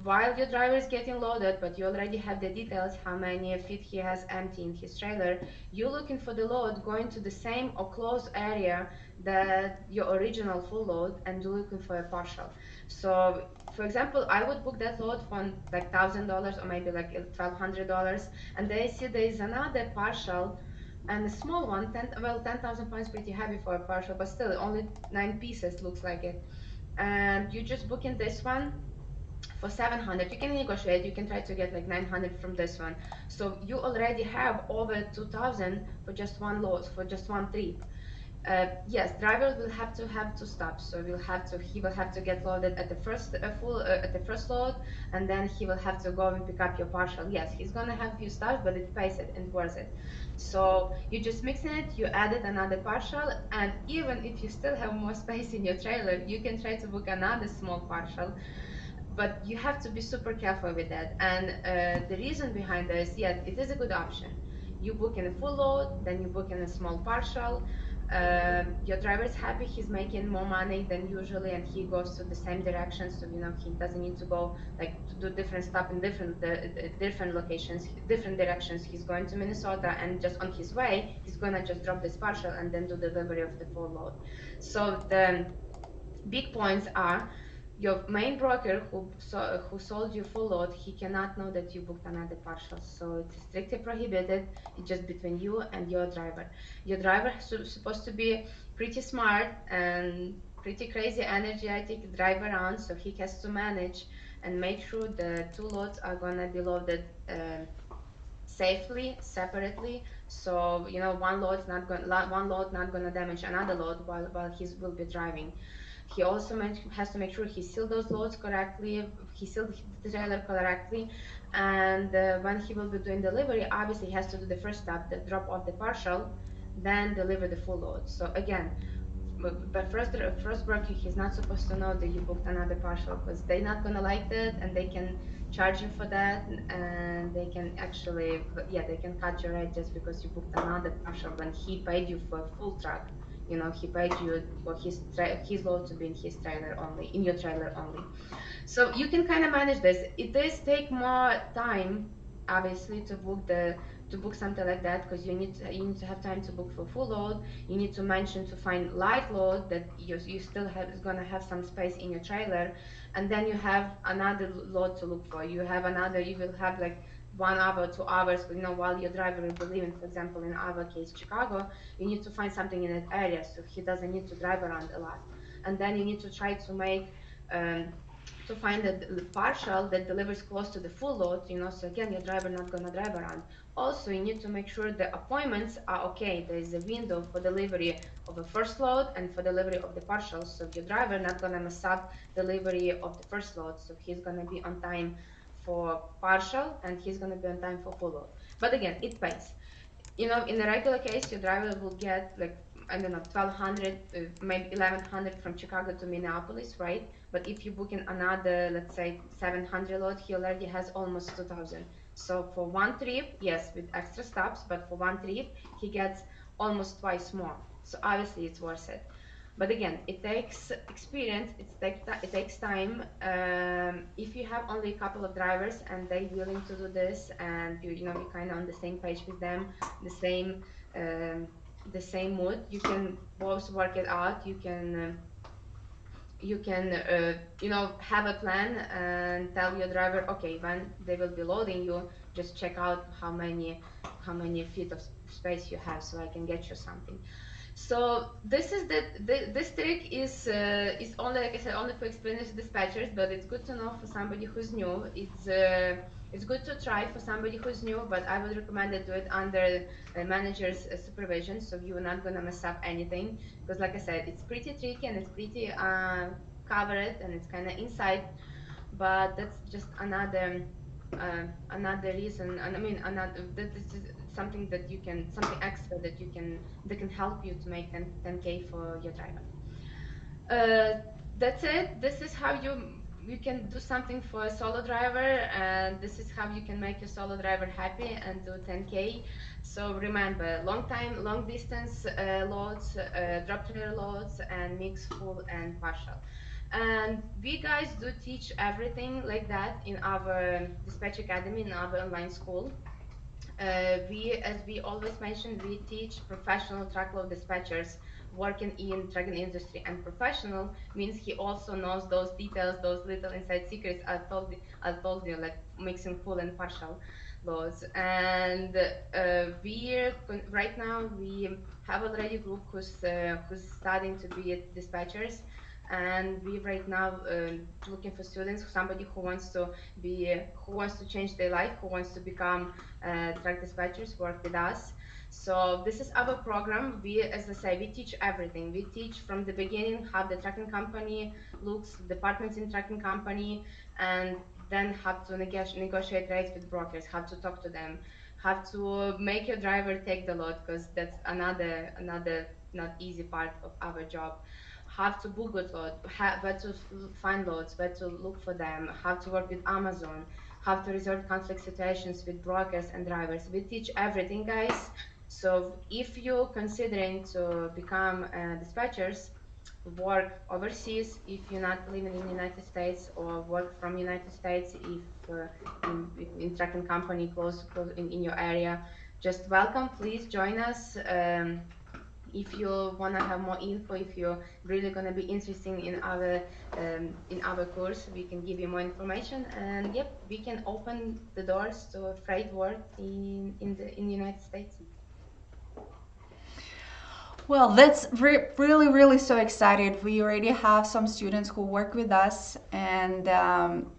while your driver is getting loaded, but you already have the details, how many feet he has empty in his trailer, you're looking for the load going to the same or close area that your original full load, and you're looking for a partial. So for example, I would book that load for like $1,000 or maybe like $1,200, and then I see there is another partial and a small one, 10,000 pounds, pretty heavy for a partial, but still only 9 pieces looks like it. And you just book in this one for 700. You can negotiate, you can try to get like 900 from this one. So you already have over 2,000 for just one load, for just one trip. Yes, driver will have to have two stops. So he will have to get loaded at the first at the first load, and then he will have to go and pick up your partial. Yes, he's gonna have a few stops, but it pays it and worth it. So you just mixing it, you added another partial, and even if you still have more space in your trailer, you can try to book another small partial, but you have to be super careful with that. And the reason behind this, yes, it is a good option. You book in a full load, then you book in a small partial. Your driver is happy, he's making more money than usually, and he goes to the same direction, so he doesn't need to go like to do different stuff in different locations, different directions. He's going to Minnesota, and just on his way, he's gonna just drop this partial and then do delivery of the full load. So the big points are your main broker who sold you full load, he cannot know that you booked another partial. So it's strictly prohibited. It's just between you and your driver. Your driver is supposed to be pretty smart and pretty crazy, energetic, drive around, so he has to manage and make sure the two loads are gonna be loaded safely, separately. So one load not gonna damage another load while he will be driving. He also has to make sure he sealed those loads correctly, he sealed the trailer correctly, and when he will be doing delivery, obviously he has to do the first step, the drop off the partial, then deliver the full load. So again, but first broker, he's not supposed to know that you booked another partial, because they're not gonna like that, and they can charge you for that, and they can actually, yeah, they can cut your rate just because you booked another partial when he paid you for a full truck. He paid you for his load to be in his trailer only, in your trailer only. So you can kind of manage this. It does take more time, obviously, to book something like that, because you need to have time to book for full load. You need to mention to find light load that you still have is gonna have some space in your trailer, and then you have another load to look for. You will have like 1 hour, 2 hours, while your driver will be leaving. For example, in our case, Chicago, you need to find something in that area so he doesn't need to drive around a lot. And then you need to try to make to find the partial that delivers close to the full load, so again, your driver not gonna drive around. Also, you need to make sure the appointments are okay. There is a window for delivery of the first load and for delivery of the partials, so your driver not gonna mess up delivery of the first load, so he's gonna be on time for partial and he's gonna be on time for full load. But again, it pays. In the regular case, your driver will get like, I don't know, 1,200, maybe 1,100 from Chicago to Minneapolis, right? But if you book in another, let's say 700 load, he already has almost 2,000. So for one trip, yes, with extra stops, but for one trip, he gets almost twice more. So obviously it's worth it. But again, it takes experience, it takes time. If you have only a couple of drivers and they're willing to do this, and you're kind of on the same page with them, the same mood, you can both work it out. You can have a plan and tell your driver, okay, when they will be loading you, just check out how many feet of space you have, so I can get you something. So this is this trick is only, like I said, only for experienced dispatchers, but it's good to know for somebody who's new. It's good to try for somebody who's new, but I would recommend to do it under a manager's supervision, so you're not gonna mess up anything. Because like I said, it's pretty tricky and it's pretty covered and it's kind of inside, but that's just another reason. And I mean, that is something that something extra that can help you to make 10K for your driver. That's it. This is how you can do something for a solo driver, and this is how you can make your solo driver happy and do 10K. So remember, long distance loads, drop trailer loads, and mix full and partial. And we guys do teach everything like that in our Dispatch Academy, in our online school. As we always mention, we teach professional truckload dispatchers working in trucking industry, and professional means he also knows those details, those little inside secrets I told you, like mixing full and partial loads. And right now we have already a group who's starting to be dispatchers, and we right now looking for students, somebody who wants to change their life, who wants to become truck dispatchers, work with us. So this is our program. We, as I say, we teach everything. We teach from the beginning how the trucking company looks, departments in trucking company, and then how to negotiate rates with brokers, how to talk to them, how to make your driver take the load, because that's another not easy part of our job. How to book good load, where to find loads, where to look for them, how to work with Amazon, how to resolve conflict situations with brokers and drivers. We teach everything, guys. So if you're considering to become dispatchers, work overseas if you're not living in the United States, or work from United States if in trucking company close in your area, just welcome. Please join us. If you want to have more info, if you're really going to be interested in our course, we can give you more information, and yep, we can open the doors to freight work in the United States. Well, that's really, really so excited. We already have some students who work with us, and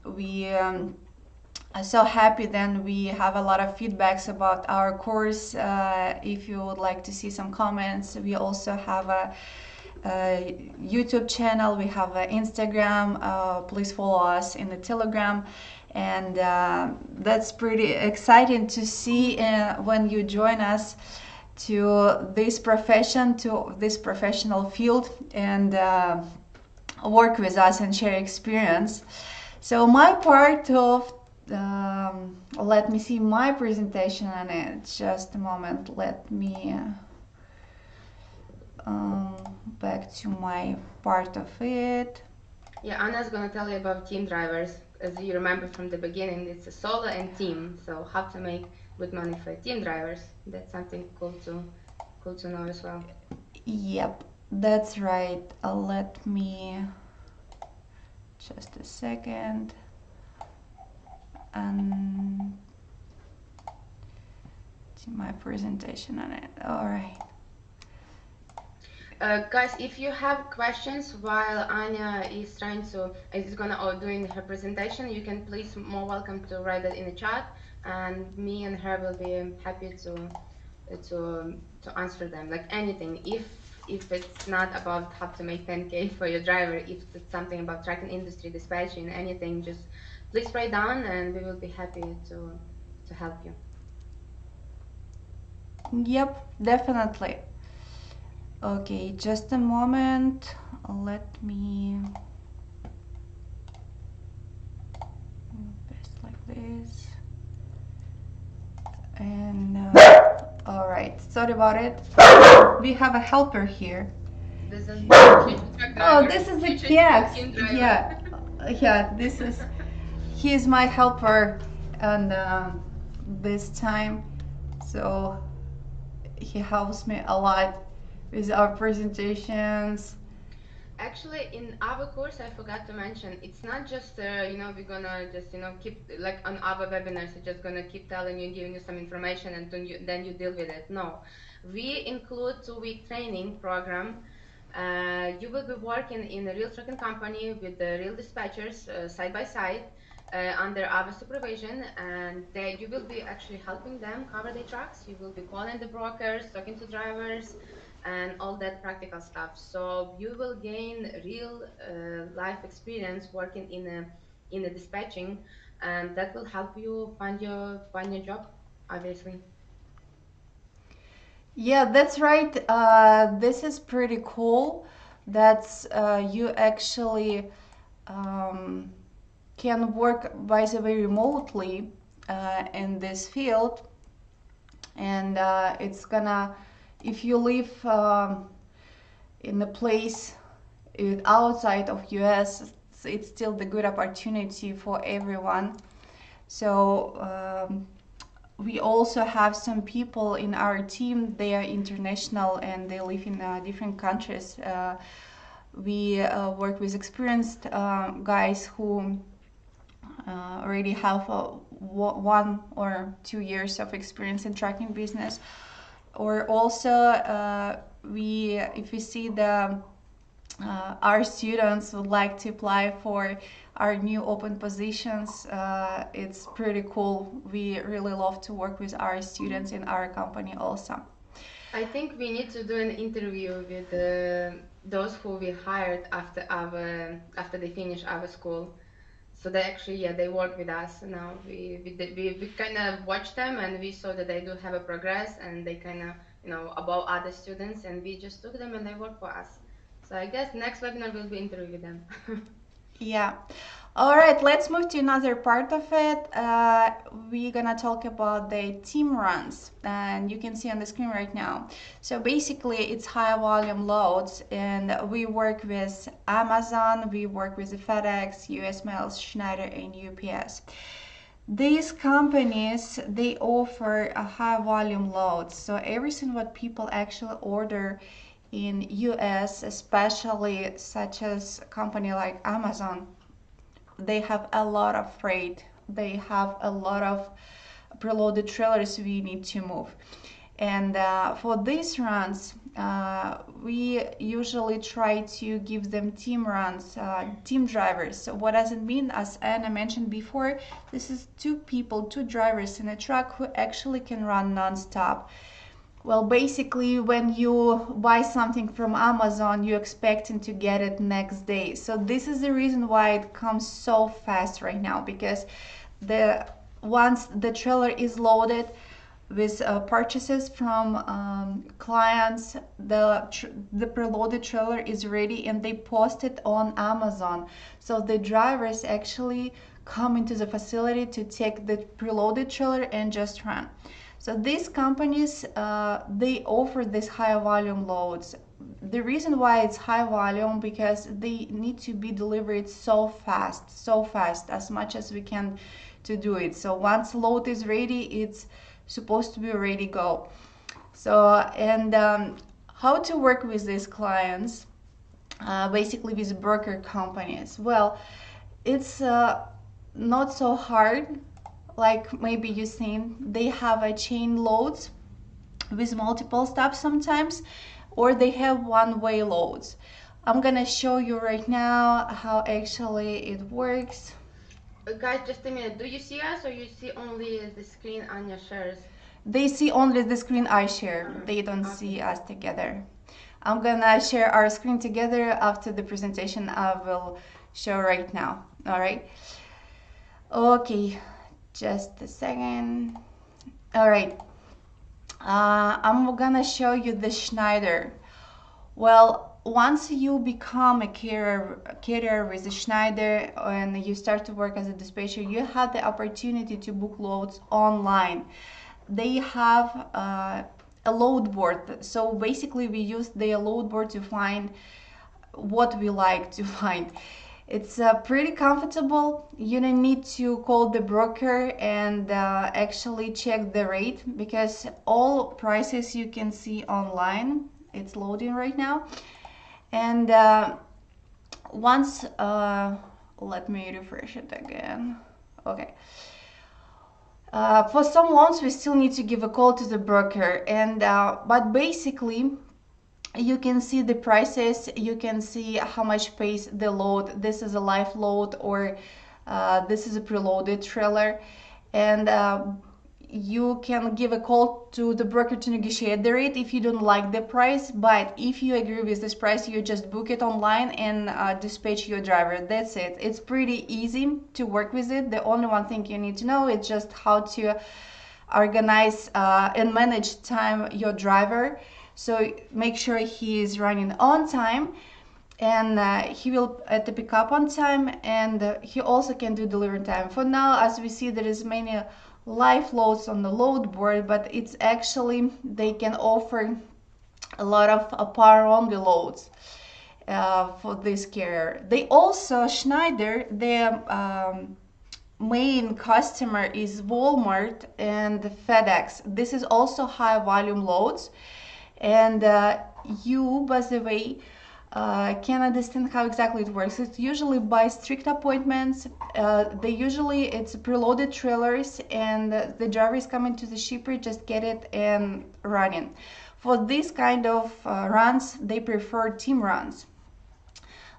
we are so happy. Then we have a lot of feedbacks about our course. If you would like to see some comments, we also have a YouTube channel, we have an Instagram. Please follow us in the Telegram. And that's pretty exciting to see when you join us to this profession, to this professional field, and work with us and share experience. So my part of let me see my presentation on it. Just a moment. Let me back to my part of it. Yeah, Anna's gonna tell you about team drivers. As you remember from the beginning, it's a solo and team. So how to make good money for team drivers. That's something cool to know as well. Yep, that's right. Let me just a second. See my presentation on it. All right. Guys, if you have questions while Anya is doing her presentation, you can please more welcome to write it in the chat, and me and her will be happy to answer them. Like anything, if it's not about how to make 10K for your driver, if it's something about trucking industry, dispatching, anything, just please write down, and we will be happy to help you. Yep, definitely. Okay, just a moment. Let me move this like this. And all right, sorry about it. We have a helper here. This is Oh, this is a cat. Yeah, yeah. This is he's my helper, and this time, so he helps me a lot with our presentations. Actually, in our course, I forgot to mention, it's not just we're gonna just keep like on our webinars, we're just gonna keep telling you and giving you some information, and then you deal with it. No, we include 2-week training program. You will be working in a real trucking company with the real dispatchers side by side under our supervision, and you will be actually helping them cover their trucks. You will be calling the brokers, talking to drivers, and all that practical stuff. So you will gain real life experience working in a dispatching, and that will help you find your job, obviously. Yeah, that's right. This is pretty cool. That's you actually can work by the way remotely in this field, and it's gonna if you live in a place outside of US, it's still the good opportunity for everyone. So we also have some people in our team. They are international and they live in different countries. We work with experienced guys who already have 1 or 2 years of experience in trucking business. Or also, if we see our students would like to apply for our new open positions, it's pretty cool. We really love to work with our students in our company also. I think we need to do an interview with those who we hired after they finish our school. So they actually, yeah, they work with us now. We kind of watch them and we saw that they do have a progress and they kind of, above other students, and we just took them and they work for us. So I guess next webinar will be interview with them. Yeah. All right, let's move to another part of it. We're gonna talk about the team runs, and you can see on the screen right now. So basically, it's high volume loads, and we work with Amazon, we work with FedEx, US Mail, Schneider, and UPS. These companies, they offer a high volume loads, so everything what people actually order in US, especially such as a company like Amazon, they have a lot of freight, they have a lot of preloaded trailers we need to move. And for these runs, we usually try to give them team runs, team drivers. So what does it mean? As Anna mentioned before, this is two people, two drivers in a truck who actually can run non-stop. Well, basically, when you buy something from Amazon, you're expecting to get it next day. So this is the reason why it comes so fast right now, because the once the trailer is loaded with purchases from clients, the preloaded trailer is ready and they post it on Amazon. So the drivers actually come into the facility to take the preloaded trailer and just run. So these companies, they offer these high volume loads. The reason why it's high volume, because they need to be delivered so fast, as much as we can to do it. So once load is ready, it's supposed to be ready to go. So, and how to work with these clients, basically with broker companies. Well, it's not so hard, like maybe you've seen. They have a chain loads with multiple stops sometimes, or they have one-way loads. I'm gonna show you right now how actually it works. Guys, just a minute. Do you see us or you see only the screen Anya shares? They see only the screen I share. They don't see us together. I'm gonna share our screen together after the presentation I will show right now. All right. Okay, just a second. All right. I'm gonna show you the Schneider. Well, once you become a carrier with a Schneider and you start to work as a dispatcher, you have the opportunity to book loads online. They have a load board. So basically, we use the load board to find what we like to find. It's pretty comfortable. You don't need to call the broker and actually check the rate, because all prices you can see online. It's loading right now. And once, let me refresh it again. Okay. For some loans, we still need to give a call to the broker, and but basically, you can see the prices, you can see how much pays the load. This is a live load, or this is a preloaded trailer, and you can give a call to the broker to negotiate the rate if you don't like the price. But if you agree with this price, you just book it online and dispatch your driver. That's it. It's pretty easy to work with it. The only one thing you need to know is just how to organize and manage time your driver. So make sure he is running on time, and he will at the pickup on time, and he also can do delivery time. For now, as we see, there is many live loads on the load board, but it's actually, they can offer a lot of power only loads for this carrier. They also, Schneider, their main customer is Walmart and FedEx. This is also high volume loads, and you, by the way, can understand how exactly it works. It's usually by strict appointments. It's preloaded trailers, and the driver is coming to the shipper, just get it and running. For this kind of runs, they prefer team runs.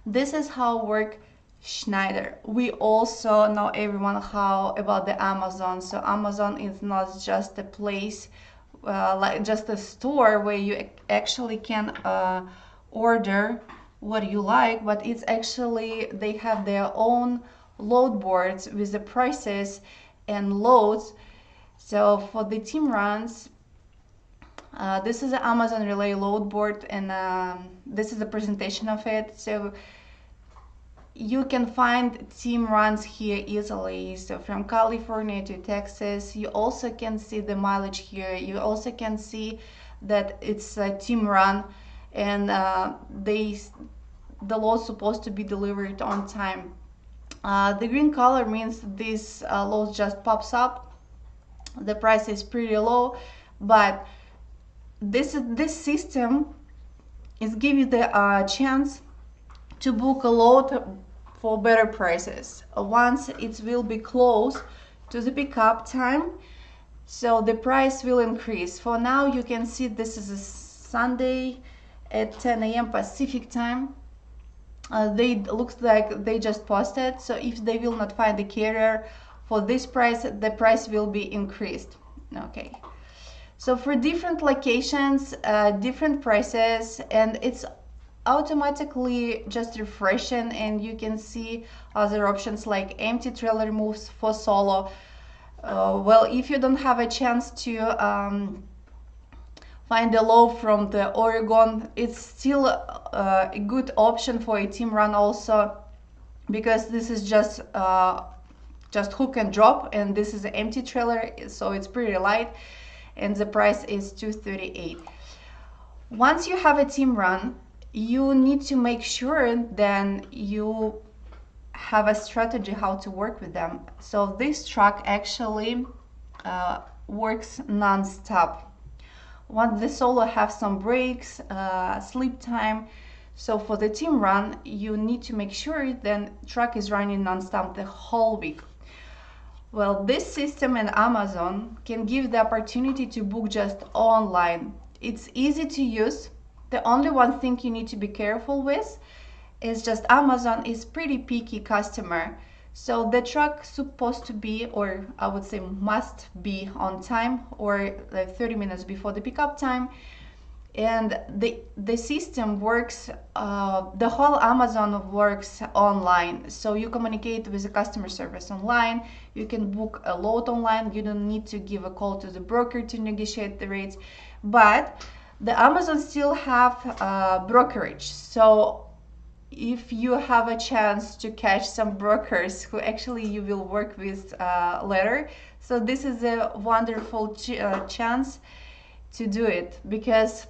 This is how work Schneider. We also know everyone how about the Amazon. So Amazon is not just a place like just a store where you actually can order what you like, but it's actually they have their own load boards with the prices and loads. So for the team runs, this is the Amazon Relay load board, and this is a presentation of it. So you can find team runs here easily. So from California to Texas, you also can see the mileage here. You also can see that it's a team run, and the load's supposed to be delivered on time. The green color means this load just pops up. The price is pretty low, but this system is give you the chance to book a load for better prices once it will be close to the pickup time, so the price will increase. For now, you can see this is a Sunday at 10 a.m. Pacific time. They looks like they just posted, so if they will not find the carrier for this price, the price will be increased. Okay, so for different locations, different prices, and it's automatically just refreshing, and you can see other options like empty trailer moves for solo. Well, if you don't have a chance to find a load from the Oregon, it's still a good option for a team run also, because this is just hook and drop, and this is an empty trailer, so it's pretty light, and the price is $238. Once you have a team run, you need to make sure then you have a strategy how to work with them. So this truck actually works non-stop. Once the solo have some breaks, sleep time. So for the team run, you need to make sure then truck is running non-stop the whole week. Well, this system and Amazon can give the opportunity to book just online. It's easy to use. The only one thing you need to be careful with is just Amazon is pretty picky customer. So the truck supposed to be, or I would say must be on time, or like 30 minutes before the pickup time. And the system works, the whole Amazon works online. So you communicate with the customer service online, you can book a load online, you don't need to give a call to the broker to negotiate the rates. But the Amazon still have brokerage. So if you have a chance to catch some brokers who actually you will work with later, so this is a wonderful chance to do it, because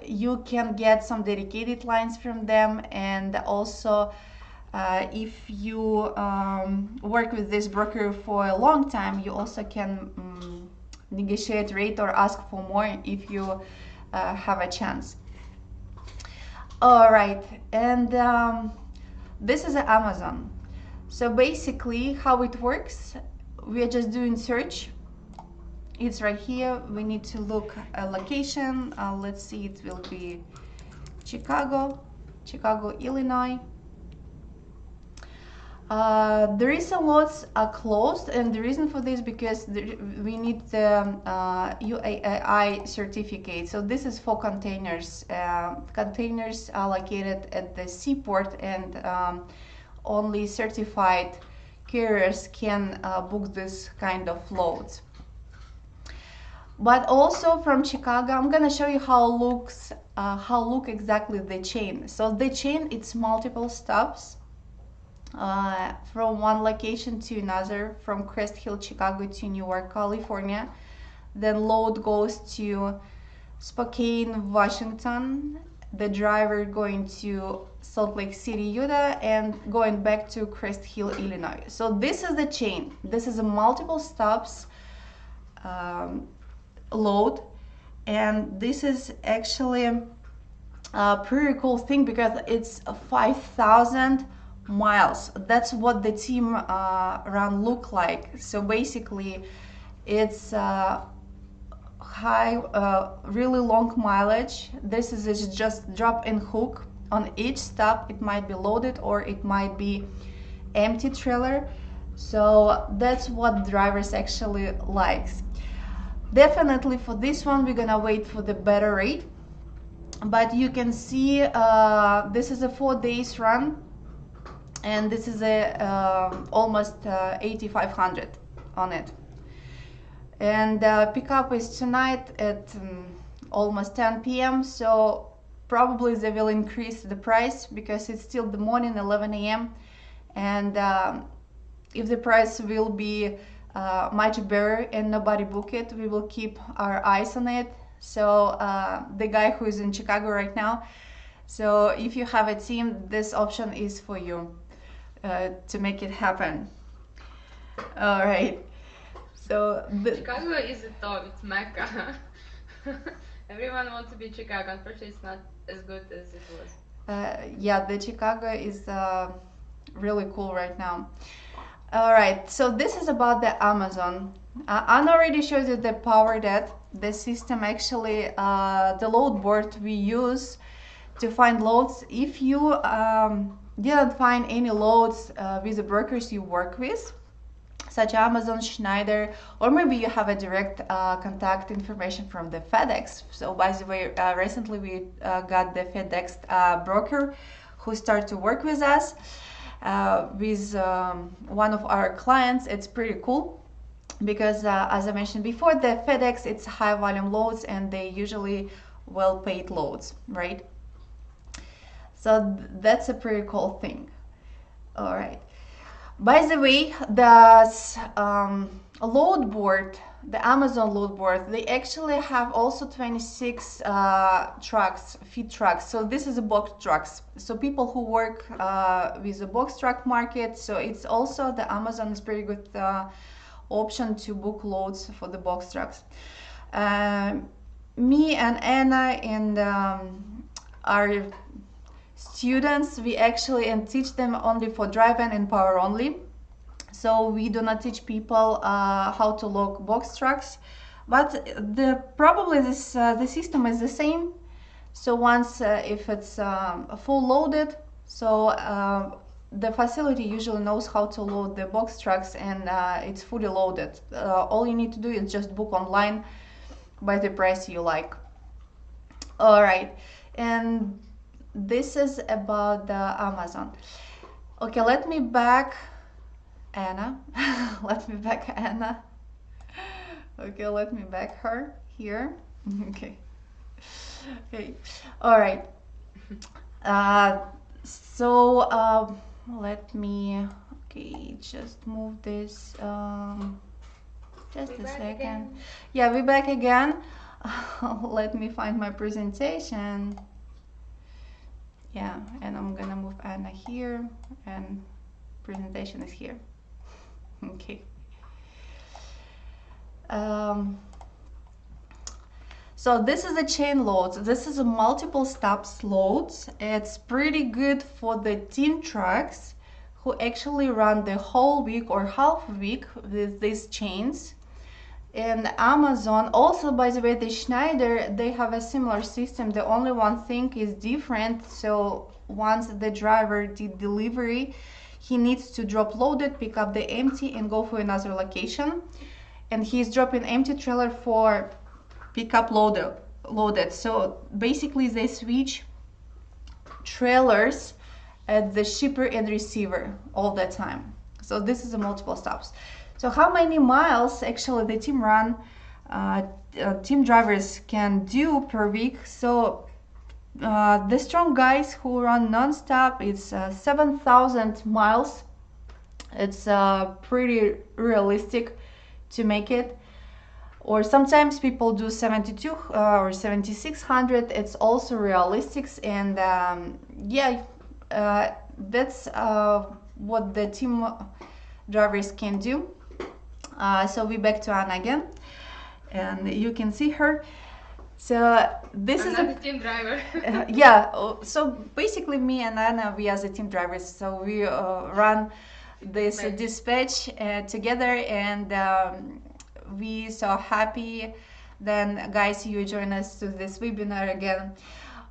you can get some dedicated lines from them, and also if you work with this broker for a long time, you also can negotiate rate or ask for more if you have a chance. All right, and this is Amazon. So basically how it works, we are just doing search. It's right here. We need to look a location. Let's see, it will be Chicago, Illinois. The recent lots are closed, and the reason for this because we need the UAI certificate. So this is for containers. Containers are located at the seaport, and only certified carriers can book this kind of loads. But also from Chicago, I'm gonna show you how look exactly the chain. So the chain, it's multiple stops from one location to another, from Crest Hill, Chicago to Newark, California. Then load goes to Spokane, Washington. The driver going to Salt Lake City, Utah, and going back to Crest Hill, Illinois. So this is the chain. This is a multiple stops load, and this is actually a pretty cool thing because it's 5,000 miles. That's what the team run look like. So basically it's high, really long mileage. This is just drop and hook. On each stop it might be loaded or it might be empty trailer. So that's what drivers actually likes. Definitely for this one, we're gonna wait for the better rate. But you can see this is a 4 days run, and this is a almost 8,500 on it. And pickup is tonight at almost 10 p.m. So probably they will increase the price because it's still the morning, 11 a.m. And if the price will be much better and nobody book it, we will keep our eyes on it. So the guy who is in Chicago right now, so if you have a team, this option is for you to make it happen. All right. So Chicago is the top. It's Mecca. Everyone wants to be Chicago. Unfortunately, it's not as good as it was. yeah, the Chicago is really cool right now. All right, so this is about the Amazon. Anna already showed you the power that the system actually, the load board we use to find loads. If you didn't find any loads with the brokers you work with, such Amazon, Schneider, or maybe you have a direct contact information from the FedEx. So by the way, recently we got the FedEx broker who started to work with us with one of our clients. It's pretty cool because as I mentioned before, the FedEx, it's high volume loads and they usually well paid loads, right? So that's a pretty cool thing. All right. By the way, the load board, the Amazon load board, they actually have also 26 trucks, feed trucks. So this is a box trucks. So people who work with the box truck market, so it's also the Amazon is pretty good option to book loads for the box trucks. Me and Anna and our students, we actually and teach them only for drive-in and power only. So we do not teach people how to load box trucks, but the probably this the system is the same. So once if it's full loaded, so the facility usually knows how to load the box trucks and it's fully loaded. All you need to do is just book online by the price you like. All right, and this is about the Amazon. Okay, let me back Anna. Let me back Anna. Okay, let me back her here. Okay. Okay. All right. So let me. Okay, just move this. Just a second. Again. Yeah, we're back again. Let me find my presentation. Yeah, and I'm gonna move Anna here, and presentation is here. Okay. So this is a chain loads. This is a multiple stops loads. It's pretty good for the team trucks who actually run the whole week or half week with these chains. And Amazon, also by the way, the Schneider, they have a similar system. The only one thing is different. So once the driver did delivery, he needs to drop loaded, pick up the empty and go for another location. And he's dropping empty trailer for pickup loaded. So basically they switch trailers at the shipper and receiver all the time. So this is a multiple stops. So how many miles actually the team run, team drivers can do per week? So the strong guys who run non-stop, it's 7,000 miles. It's pretty realistic to make it. Or sometimes people do 72 or 7,600. It's also realistic, and yeah, that's what the team drivers can do. So we back to Anna again, and you can see her. So this I'm is not a team driver. Yeah. So basically, me and Anna, we are the team drivers. So we run this dispatch together, and we so happy. Then, guys, you join us to this webinar again,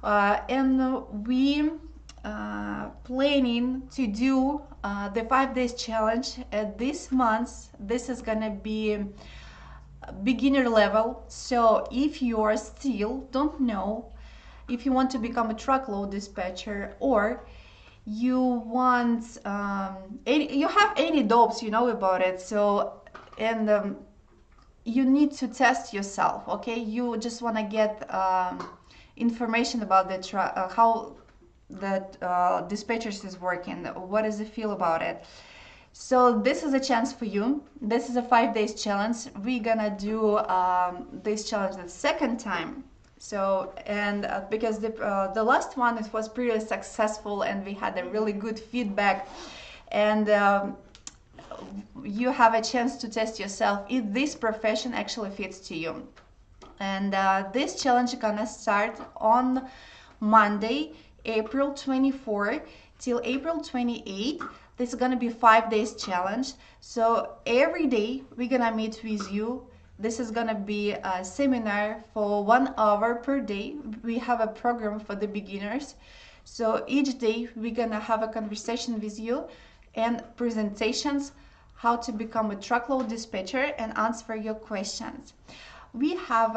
and we planning to do the 5 days challenge this month. This is gonna be beginner level. So if you are still don't know if you want to become a truckload dispatcher, or you want you have any doubts, you know about it. So and you need to test yourself. Okay, you just want to get information about the how that dispatchers is working, what does it feel about it. So this is a chance for you. This is a 5 days challenge. We're gonna do this challenge the second time. So and because the last one, it was pretty successful and we had a really good feedback, and you have a chance to test yourself if this profession actually fits to you. And this challenge is gonna start on Monday, April 24 till April 28. This is gonna be 5 days challenge. So every day we're gonna meet with you. This is gonna be a seminar for 1 hour per day. We have a program for the beginners. So each day we're gonna have a conversation with you and presentations how to become a truckload dispatcher and answer your questions. We have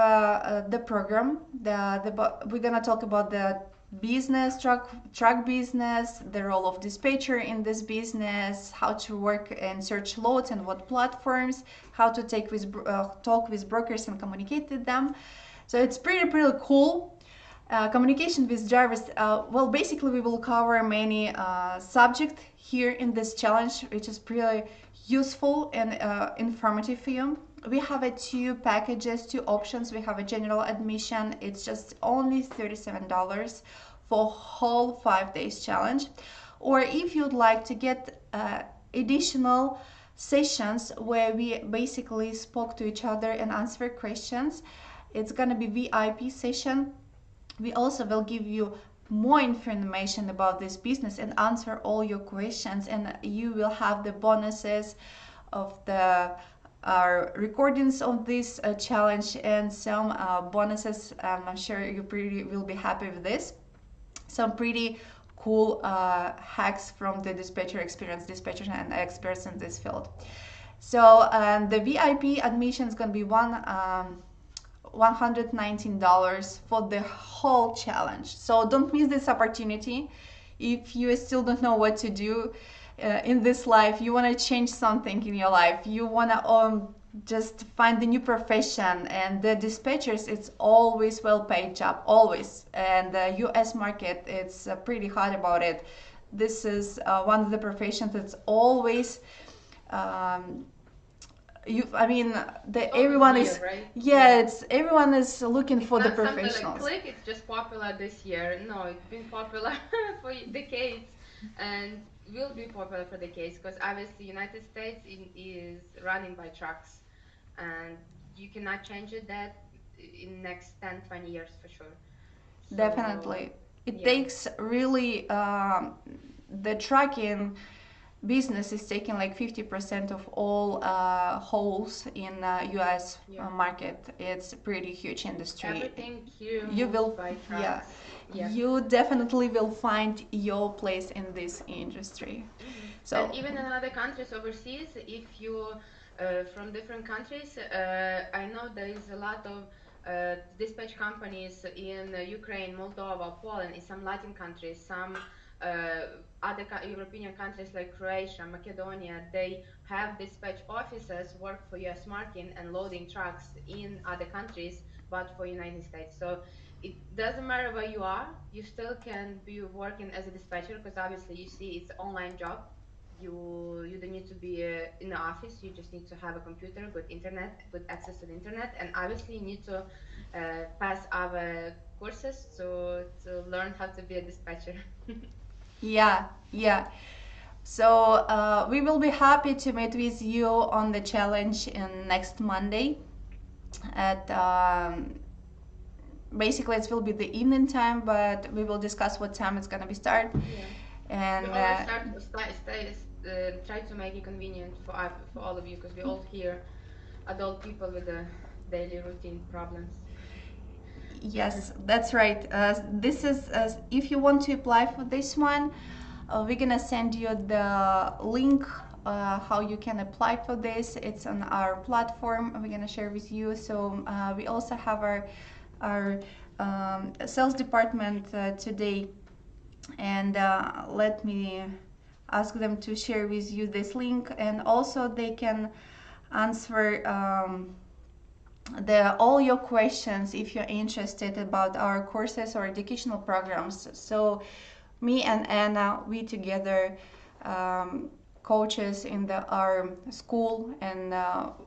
the program. We're gonna talk about the business, truck business, the role of dispatcher in this business, how to work and search loads and what platforms, how to talk with brokers and communicate with them. So it's pretty cool. Communication with drivers. Well, basically we will cover many subjects here in this challenge, which is pretty useful and informative for you. We have two packages, two options. We have a general admission. It's just only $37 for whole 5 days challenge. Or if you'd like to get additional sessions where we basically spoke to each other and answer questions, it's gonna be VIP session. We also will give you more information about this business and answer all your questions, and you will have the bonuses of the recordings of this challenge and some bonuses. I'm sure you will be happy with this. Some pretty cool hacks from the dispatcher experience, dispatchers and experts in this field. So the VIP admission is going to be $119 for the whole challenge. So don't miss this opportunity. If you still don't know what to do in this life, you want to change something in your life, you want to just find a new profession, and the dispatchers, it's always well-paid job, always. And the US market, it's pretty hot about it. This is one of the professions that's always everyone is right? it's everyone is looking for the professionals. It's not something like click, it's just popular this year. No, it's been popular for decades and will be popular for decades, because obviously United States is running by trucks, and you cannot change that in next 10-20 years for sure. So, Definitely. It yeah. takes really the trucking business is taking like 50% of all holes in US market. It's a pretty huge industry. Everything here You moves will, by trucks. you definitely will find your place in this industry. So And even in other countries overseas, if you from different countries, I know there is a lot of dispatch companies in Ukraine, Moldova, Poland, in some Latin countries, some other European countries like Croatia, Macedonia. They have dispatch officers work for US market and loading trucks in other countries, but for United States. So it doesn't matter where you are, you still can be working as a dispatcher, because obviously you see it's an online job. You don't need to be in the office. You just need to have a computer, good internet, good access to the internet, and obviously you need to pass our courses to learn how to be a dispatcher. yeah. So we will be happy to meet with you on the challenge in next Monday at basically it will be the evening time, but we will discuss what time it's gonna be start. And we always try to make it convenient for all of you, because we all here adult people with a daily routine problems. Yes, that's right. This is if you want to apply for this one, we're gonna send you the link how you can apply for this. It's on our platform. We're gonna share with you. So we also have our sales department today, and let me ask them to share with you this link, and also they can answer all your questions if you're interested about our courses or educational programs. So me and Anna, we together coaches in our school, and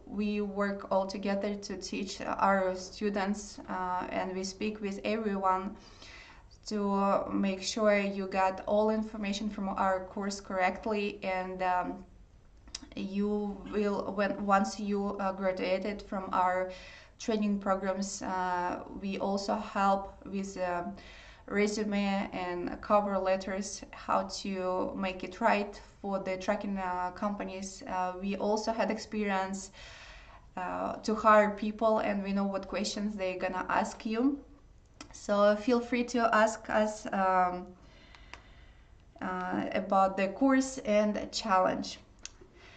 we work all together to teach our students, and we speak with everyone to make sure you got all information from our course correctly, and you will, once you graduated from our training programs, we also help with resume and cover letters, how to make it right for the trucking companies. We also had experience to hire people, and we know what questions they're gonna ask you. So feel free to ask us about the course and the challenge.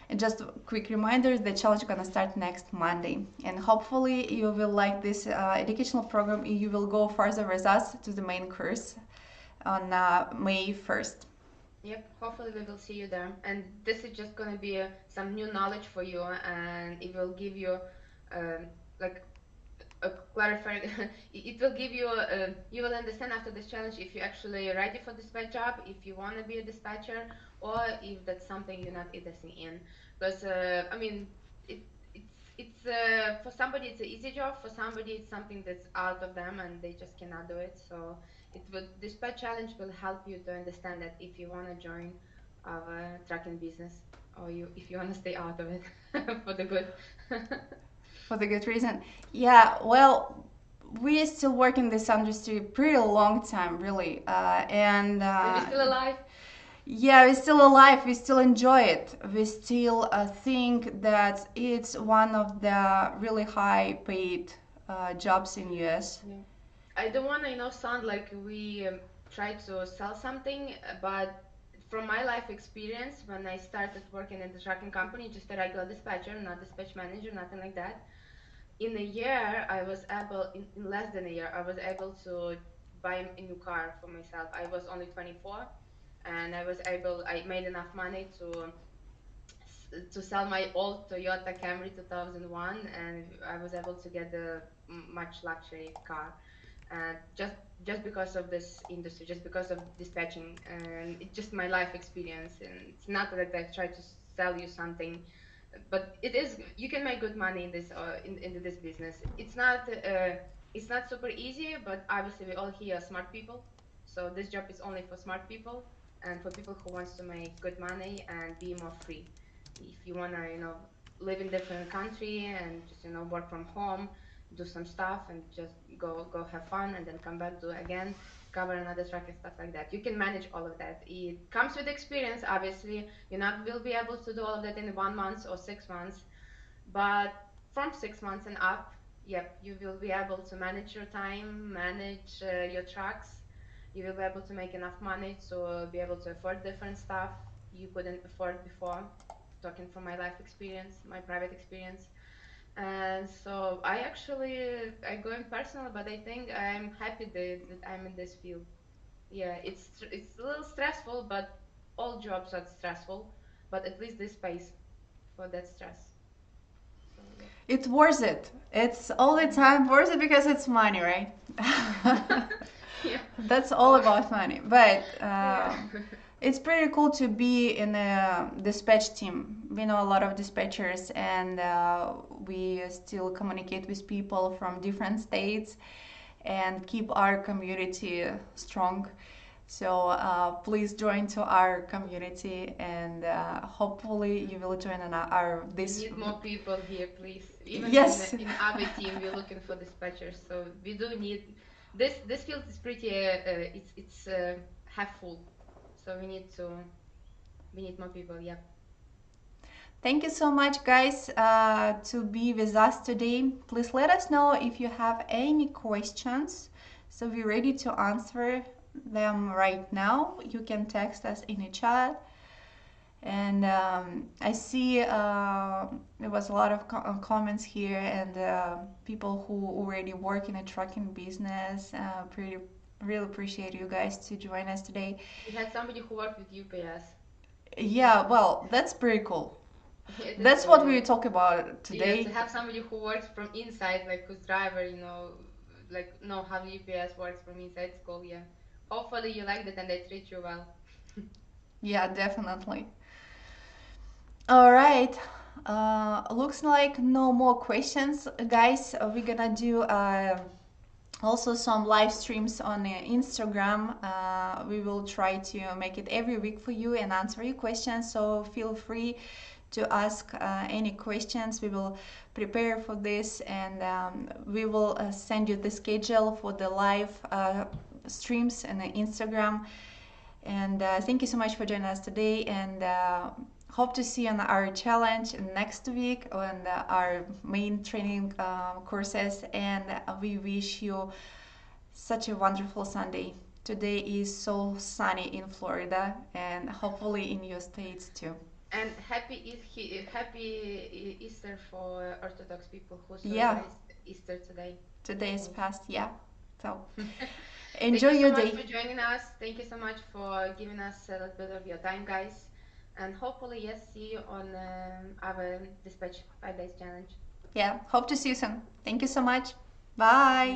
And just a quick reminder, the challenge is gonna start next Monday, and hopefully you will like this educational program and you will go further with us to the main course on May 1st. Yep, hopefully we will see you there. And this is just going to be some new knowledge for you, and it will give you like a clarifying. It will give you you will understand after this challenge if you're actually ready for dispatch job, if you want to be a dispatcher, or if that's something you're not interested in. Because I mean, it, it's for somebody it's an easy job, for somebody it's something that's out of them and they just cannot do it. So dispatch challenge will help you to understand that if you want to join our trucking business, or if you want to stay out of it for the good. For the good reason. Yeah, well, we still work in this industry pretty long time, really, and Are we still alive? yeah, we're still alive. We still enjoy it. We still think that it's one of the really high paid jobs in US. Yeah. I don't want to, sound like we try to sell something, but from my life experience, when I started working in the trucking company, just a regular dispatcher, not dispatch manager, nothing like that. In a year, I was able, in less than a year, I was able to buy a new car for myself. I was only 24, and I made enough money to sell my old Toyota Camry 2001, and I was able to get a much luxury car. And just because of this industry, just because of dispatching, and it's just my life experience. And it's not that I try to sell you something, but it is, you can make good money in this into this business. It's not super easy, but obviously we all here are smart people, so this job is only for smart people and for people who wants to make good money and be more free. If you want to live in different country and just work from home, do some stuff and just go have fun and then come back, do it again, cover another track and stuff like that, you can manage all of that. It comes with experience, obviously. You not will be able to do all of that in 1 month or 6 months, but from 6 months and up, yep, you will be able to manage your time, manage your trucks. You will be able to make enough money to be able to afford different stuff you couldn't afford before, talking from my life experience, my private experience. And so I go in personal, but I think I'm happy that I'm in this field. Yeah, it's a little stressful, but all jobs are stressful, but at least this pays for that stress. So yeah. It's worth it. It's all the time worth it because it's money, right? Yeah. That's all about money. But Yeah. it's pretty cool to be in a dispatch team. We know a lot of dispatchers, and we still communicate with people from different states and keep our community strong. So please join to our community, and hopefully you will join our We this. need more people here, please. Even Yes. in our team, we're looking for dispatchers. So we do need this field is pretty it's half full. So we need more people. Yep. Thank you so much, guys, to be with us today. Please let us know if you have any questions. So we're ready to answer them right now. You can text us in the chat. And I see there was a lot of comments here, and people who already work in a trucking business. Pretty really appreciate you guys to join us today. We had somebody who worked with UPS. Yeah, well, that's pretty cool. It is That's cool, what yeah. we talk about Yeah, today. to have somebody who works from inside, like who's driver, like know how the UPS works from inside school, yeah. Hopefully you like it and they treat you well. Yeah, definitely. All right. Looks like no more questions, guys. We're gonna do also some live streams on Instagram. We will try to make it every week for you and answer your questions. So feel free to ask any questions. We will prepare for this, and we will send you the schedule for the live streams on Instagram. And thank you so much for joining us today, and hope to see you on our challenge next week on our main training courses. And we wish you such a wonderful Sunday. Today is so sunny in Florida, and hopefully in your states too. And happy Easter for Orthodox people who Yeah, celebrate Easter today. today is past, yeah. So Thank enjoy you so your much day. for joining us. Thank you so much for giving us a little bit of your time, guys. And hopefully, yes, see you on our Dispatch 5 Days Challenge. Yeah, hope to see you soon. Thank you so much. Bye.